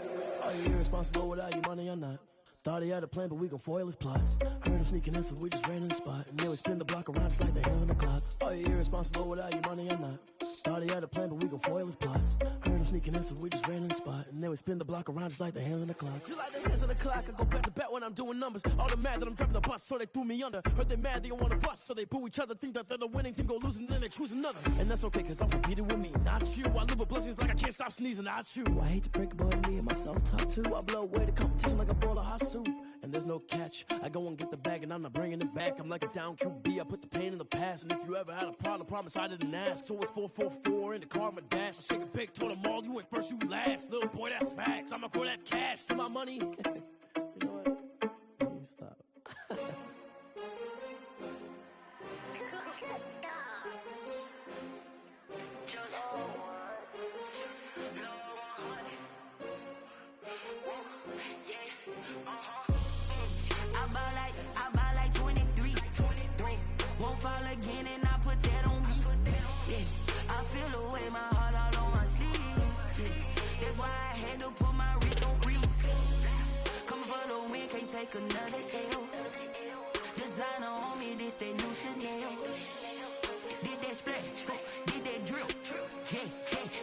Are you irresponsible without your money or not? Thought he had a plan, but we gon' foil his plot. Heard him sneaking in, so we just ran in the spot. And then we spin the block around just like the hands on the clock. Are you irresponsible without your money or not? Thought he had a plan, but we gon' foil his plot. Heard him sneaking in, so we just ran in the spot. And then we spin the block around just like the hands on the clock. Just like the hands on the clock, I go back to back when I'm doing numbers. All the mad that I'm driving the bus, so they threw me under. Heard they mad, they don't wanna bust, so they boo each other. Think that they're the winning team, go losing, then they choose another. And that's okay, cause I'm competing with me, not you. I live with blessings like I can't stop sneezing, not you. I hate to break it, but me and myself top two. I blow away the competition like a bowl of hot soup. And there's no catch. I go and get the bag and I'm not bringing it back. I'm like a down QB, I put the pain in the past. And if you ever had a problem, promise I didn't ask. So it's 4-4-4 in the car, my dash. I shake a big, told them all, you went first, you last. Little boy, that's facts. I'ma grow that cash to my money. You know what? Let me stop. I buy like 23. Won't fall again and I put that on me. Yeah, I feel the way my heart all on my sleeve. Yeah, that's why I had to put my wrist on freeze. Coming for the win, can't take another L. Designer on me, this that new Chanel. Did that splash, did that drill. Yeah,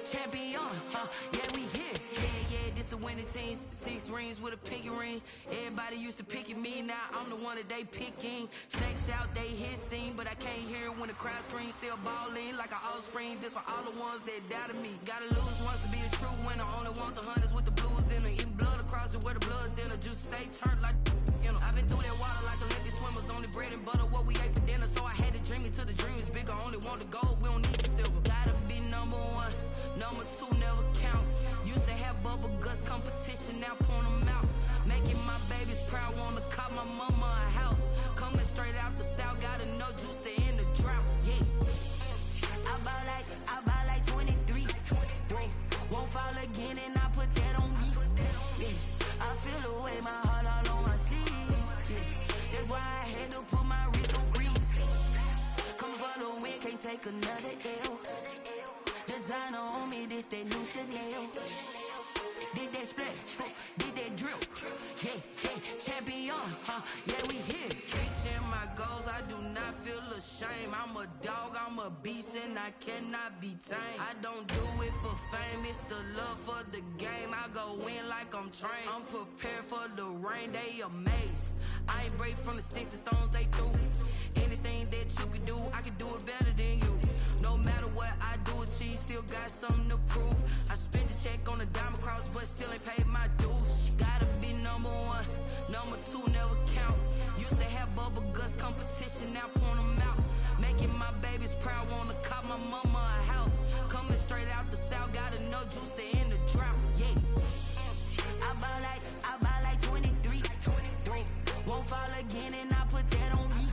champion, yeah, we here. Yeah, this the winning team. 6 rings with a pinky ring. Everybody used to pick at me, now I'm the one that they picking. Snakes out, they hit scene, but I can't hear it when the crowd screams. Still balling like an offspring. This for all the ones that doubted me. Gotta lose once to be a true winner. Only want the hunters with the blues in it. Eating blood across it where the blood dinner. Juice stay turned like, you know. I've been through that water like Olympic swimmers. Only bread and butter, what we ate for dinner. So I had to dream it till the dream is bigger. Only want the gold, we don't need the silver. Gotta be number 1, number 2 never count. Used to have bubble guts competition, now point them out. Making my babies proud, wanna cop my mama a house. Coming straight out the south, got enough juice to end the drought. Yeah, I buy like 23. Won't fall again and I put that on me. Yeah, I feel the way my heart all on my sleeve. Yeah, that's why I had to put my wrist on freeze. Coming for the win, can't take another L. Designer on me, this that new Chanel. Did that splash, did that drill. Yeah, champion, yeah, we here. Reaching my goals, I do not feel ashamed. I'm a dog, I'm a beast, and I cannot be tamed. I don't do it for fame, it's the love for the game. I go in like I'm trained. I'm prepared for the rain, they amazed. I ain't break from the sticks and stones they threw. Anything that you could do, I could do it better than you. No matter what I do achieve, still got something to prove. I spent the check on the diamond cross, but still ain't paid my dues. Gotta be number 1, number 2 never count. Used to have bubble guts competition, now point them out. Making my babies proud, wanna cop my mama a house. Coming straight out the south, got enough juice to end the drought. Yeah, I buy like 23. Won't fall again and I put that on me.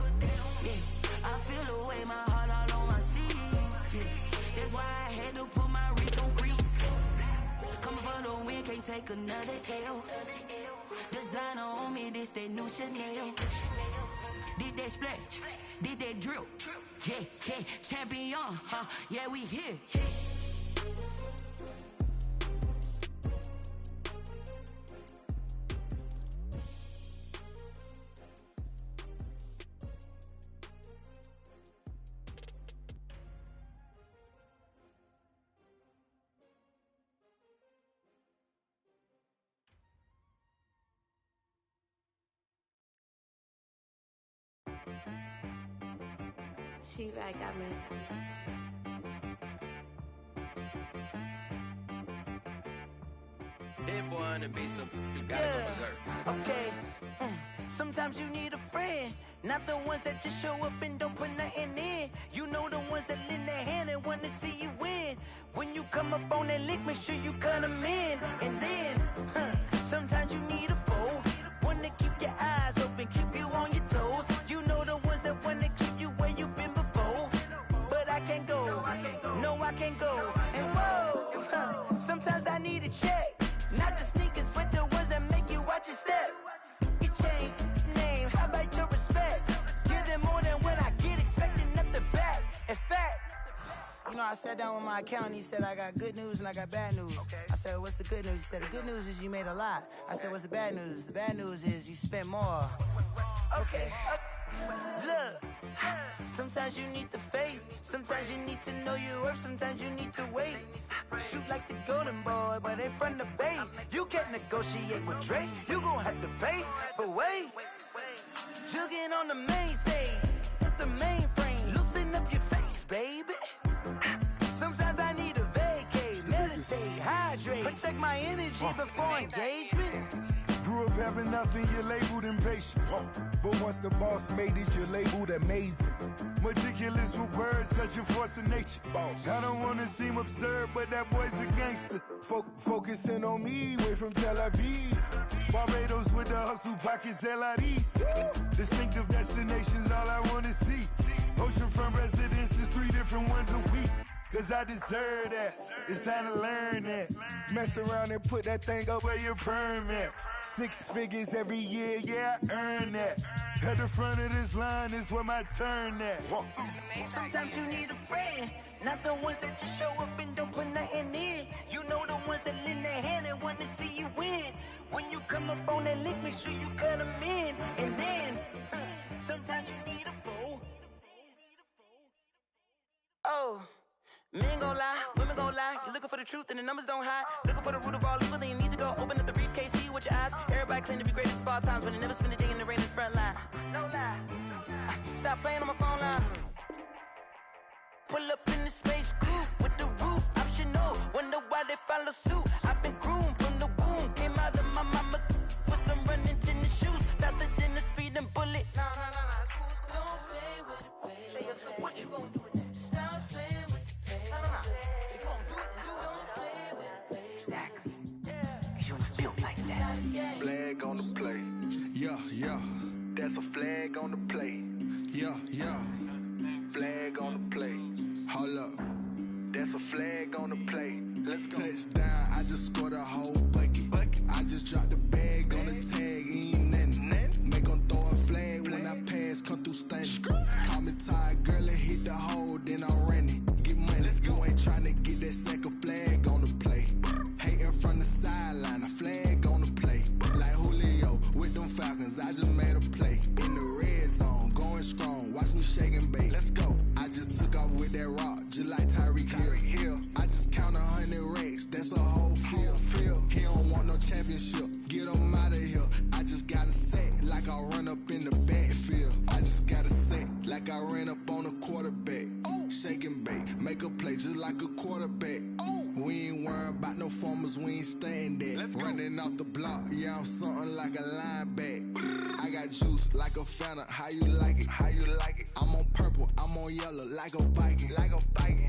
Yeah, I feel the way my heart all on my sleeve. Yeah, that's why I had to put my wrist on freeze. Coming for the win, can't take another L. Designer on me, this that new Chanel. Did that splash, did that drill. Yeah, champion, yeah, we here. She right, got me. That boy on the beat, so you gotta go berserk. Okay. Sometimes you need a friend, not the ones that just show up and don't put nothing in. You know the ones that lend their hand and want to see you win. When you come up on that lick, make sure you cut them in. And then, sometimes you need a foe, one to keep your eyes open, keep you on your toes. You know the ones that want to keep you where you've been before. But I can't go, no I can't go. And whoa, sometimes I need a check, not the sneakers, but the ones that make you watch your step. Your chain, name, how about your respect? Give them more than what I get, expecting nothing back. In fact, you know, I sat down with my accountant, he said I got good news and I got bad news. I said, what's the good news? He said, the good news is you made a lot. I said, what's the bad news? The bad news is you spent more. Okay. Look, sometimes you need the faith, sometimes you need to know your worth, sometimes you need to wait. Shoot like the golden boy, but in front of the bay. You can't negotiate with Drake, you gon' have to pay. But wait, jugging on the main stage, with the mainframe, loosen up your face, baby. Sometimes I need a vacate, meditate, hydrate, protect my energy before engagement. Grew up having nothing, you're labeled impatient. But once the boss made it, you're labeled amazing. Meticulous with words, such a force of nature. I don't wanna seem absurd, but that boy's a gangster. Focusing on me, way from Tel Aviv. Barbados with the hustle pockets, LIDs. Distinctive destinations, all I wanna see. Oceanfront residences, 3 different ones a week. Cause I deserve that, it's time to learn that. Mess around and put that thing up where your permit. 6 figures every year, yeah, I earn that. At the front of this line is where my turn at. Sometimes you need a friend, not the ones that just show up and don't put nothing in. You know the ones that lend their hand and want to see you win. When you come up on that lick, make sure you cut them in. And then, sometimes you need a foe. Oh. Men gon' lie, women gon' lie. You're looking for the truth and the numbers don't hide. Looking for the root of all evil, then you need to go open up the briefcase, see with your eyes. Everybody claim to be greatest of all times, but they never spend a day in the rain in the front line. No lie. Stop playing on my phone line. Pull up in the space coupe with the roof optional. Wonder why they follow suit. I've been groomed from the womb. Came out of my mama with some running tennis shoes. Faster than the speeding bullet. No, it's cool, it's cool. Don't play with it, baby. Say so what you gon' do with it? Stop playing with it. If you don't do it, then you don't play with it, baby. Exactly. Cause you're not built like that. Flag on the play. Yeah. That's a flag on the play. Yeah. Flag on the play. Hold up. That's a flag on the play. Let's go. Touchdown, I just scored a whole bucket. I just dropped the bag on the tag, ain't nothing. Make 'em throw a flag when I pass, come through stunning. Call me tired, girl, and hit the hole, then I'm running. Get money, you ain't tryna get that second flag on the play. Hating from the sideline, a flag on the play. Like Julio with them Falcons, I just made a play. In the red zone, going strong, watch me shake and bake. Let's go. I just took off with that rock, just like Tyreek Hill. I just count 100 racks, that's a whole field. He don't want no championship, get him out of here. I just got a set, like I run up in the backfield. I just got a set, like I ran up on a quarterback. Shake and bake, make a play just like a quarterback. We ain't worrying about no formers, we ain't staying there. Running off the block, yeah, I'm something like a linebacker. I got juice like a Fanta, how you like it? I'm on purple, I'm on yellow, like a Viking.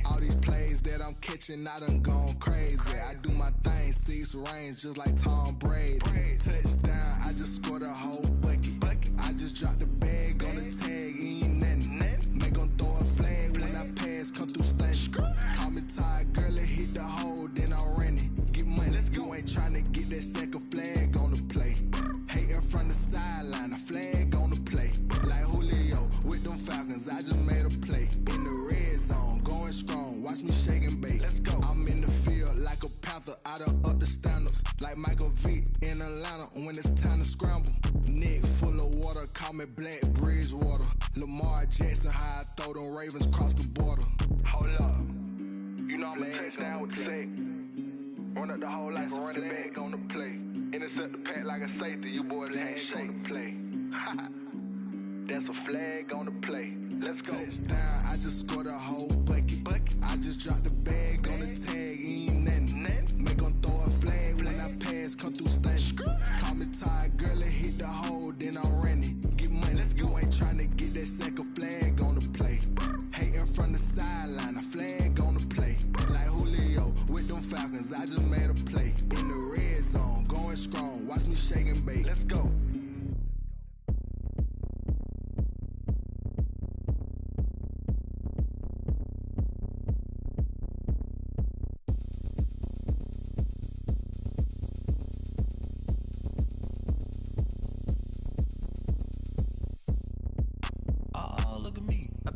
All these plays that I'm catching, I done gone crazy. I do my thing, 6 range, just like Tom Brady. Touchdown, I just scored a whole bucket. I just dropped the bag on the tag, ain't nothing. Make 'em throw a flag when I pass, come through stunning. Call me tired, girl, and hit the hole, then I'm running. Get money, you ain't tryna get that second flag on the play. Hating from the sideline, a flag on the play. Like Julio with them Falcons, I just made a play. In the red zone, going strong, watch me shake and bake. Let's go. I'm in the field like a Panther, I done up the standards. Like Michael Vick in Atlanta when it's time to scramble. Neck full of water, call me Black Bridgewater. Lamar Jackson, how I throw them Ravens cross the border. Hold up, you know I'm a touchdown with the sack. Run up the whole life, run it back on the play. Intercept the pack like a safety, you boys ain't shake the play. That's a flag on the play. Let's go. Touchdown, I just scored a whole bucket. I just dropped the bag on the tag, ain't nothing. Make 'em throw a flag when I pass, come through stunning. Call me tired, girl, and hit the hole, then I'm running.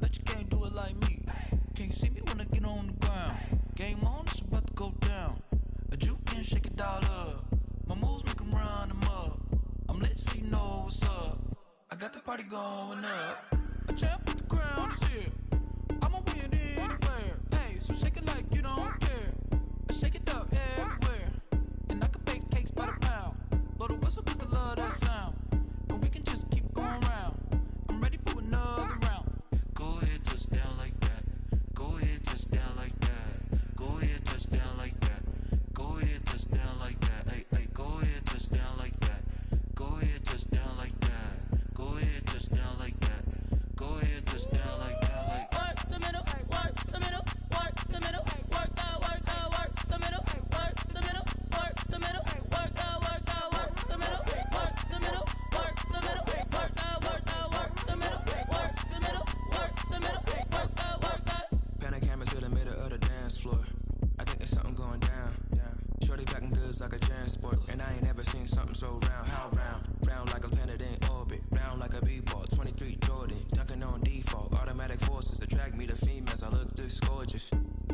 Bet you can't do it like me. Can't see me when I get on the ground. Game on, it's about to go down. A juke can shake it all up. My moves make 'em run them up. I'm lit so you know what's up. I got the party going up. A champ with the crown is here. I'ma win anywhere. Hey, so shake it like you don't care. I shake it up everywhere. And I can bake cakes by the pound. Blow the whistle 'cause I love that sound. And we can just keep going round. I'm ready for another round. Go ahead, touch down like that. Go ahead, touch down like that. Go ahead, touch down like that. Go ahead, touch down like that. Hey, hey, go ahead, touch down like that. Go ahead, touch down like that. Go ahead, touch down like that. Go ahead, touch down like that. Like work the middle, work the middle, work the middle, work the middle, work the middle, work the middle, work the middle, work the middle, work the middle, work the middle, work the middle, work the middle, work the. Pan a camera to the middle of the dance floor. I think there's something going down. Shorty packing goods like a transport, and I ain't never seen something so round. How round? Round like a planet in orbit, round like a b-ball. 23 Jordan, dunking on default. Automatic forces attract me to females. I look this gorgeous.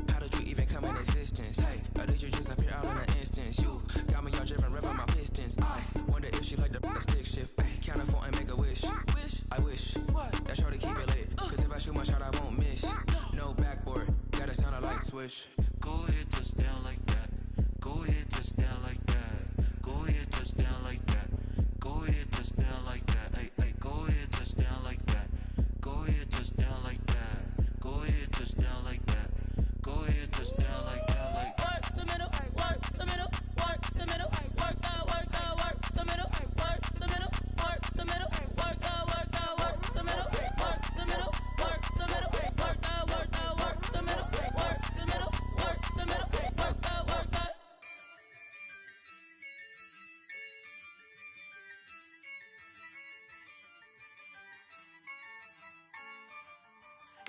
How did you even come in existence? Hey, or did you just appear out in an instance? You got me all driven, revving my pistons. I wonder if she like the stick shift. Hey, count a 4 and make a wish. I wish that shorty keep it lit. 'Cause if I shoot my shot, I won't miss. No backboard, gotta sound a light switch. go ahead, touch down like that. Go ahead, touch down like that. Go ahead, touch down like that. Go ahead, touch down like that. Hey, hey, go ahead, touch down like that. Go ahead, touch down like that. Go ahead, touch down like that. Go ahead, touch down like that. Like work the middle, work the middle, work the middle, work the middle, work the middle, work the middle, work the middle, work the middle, work the middle, work the middle, work the middle, work the middle, work the middle, work the middle, work the.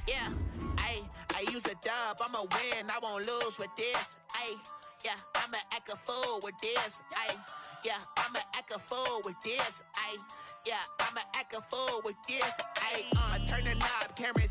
Yeah, I use a dub, I'ma win, I won't lose with this. Yeah, I'ma act a fool with this. Yeah, I'ma act a fool with this. Yeah, I'ma act a fool with this. I turn the knob, camera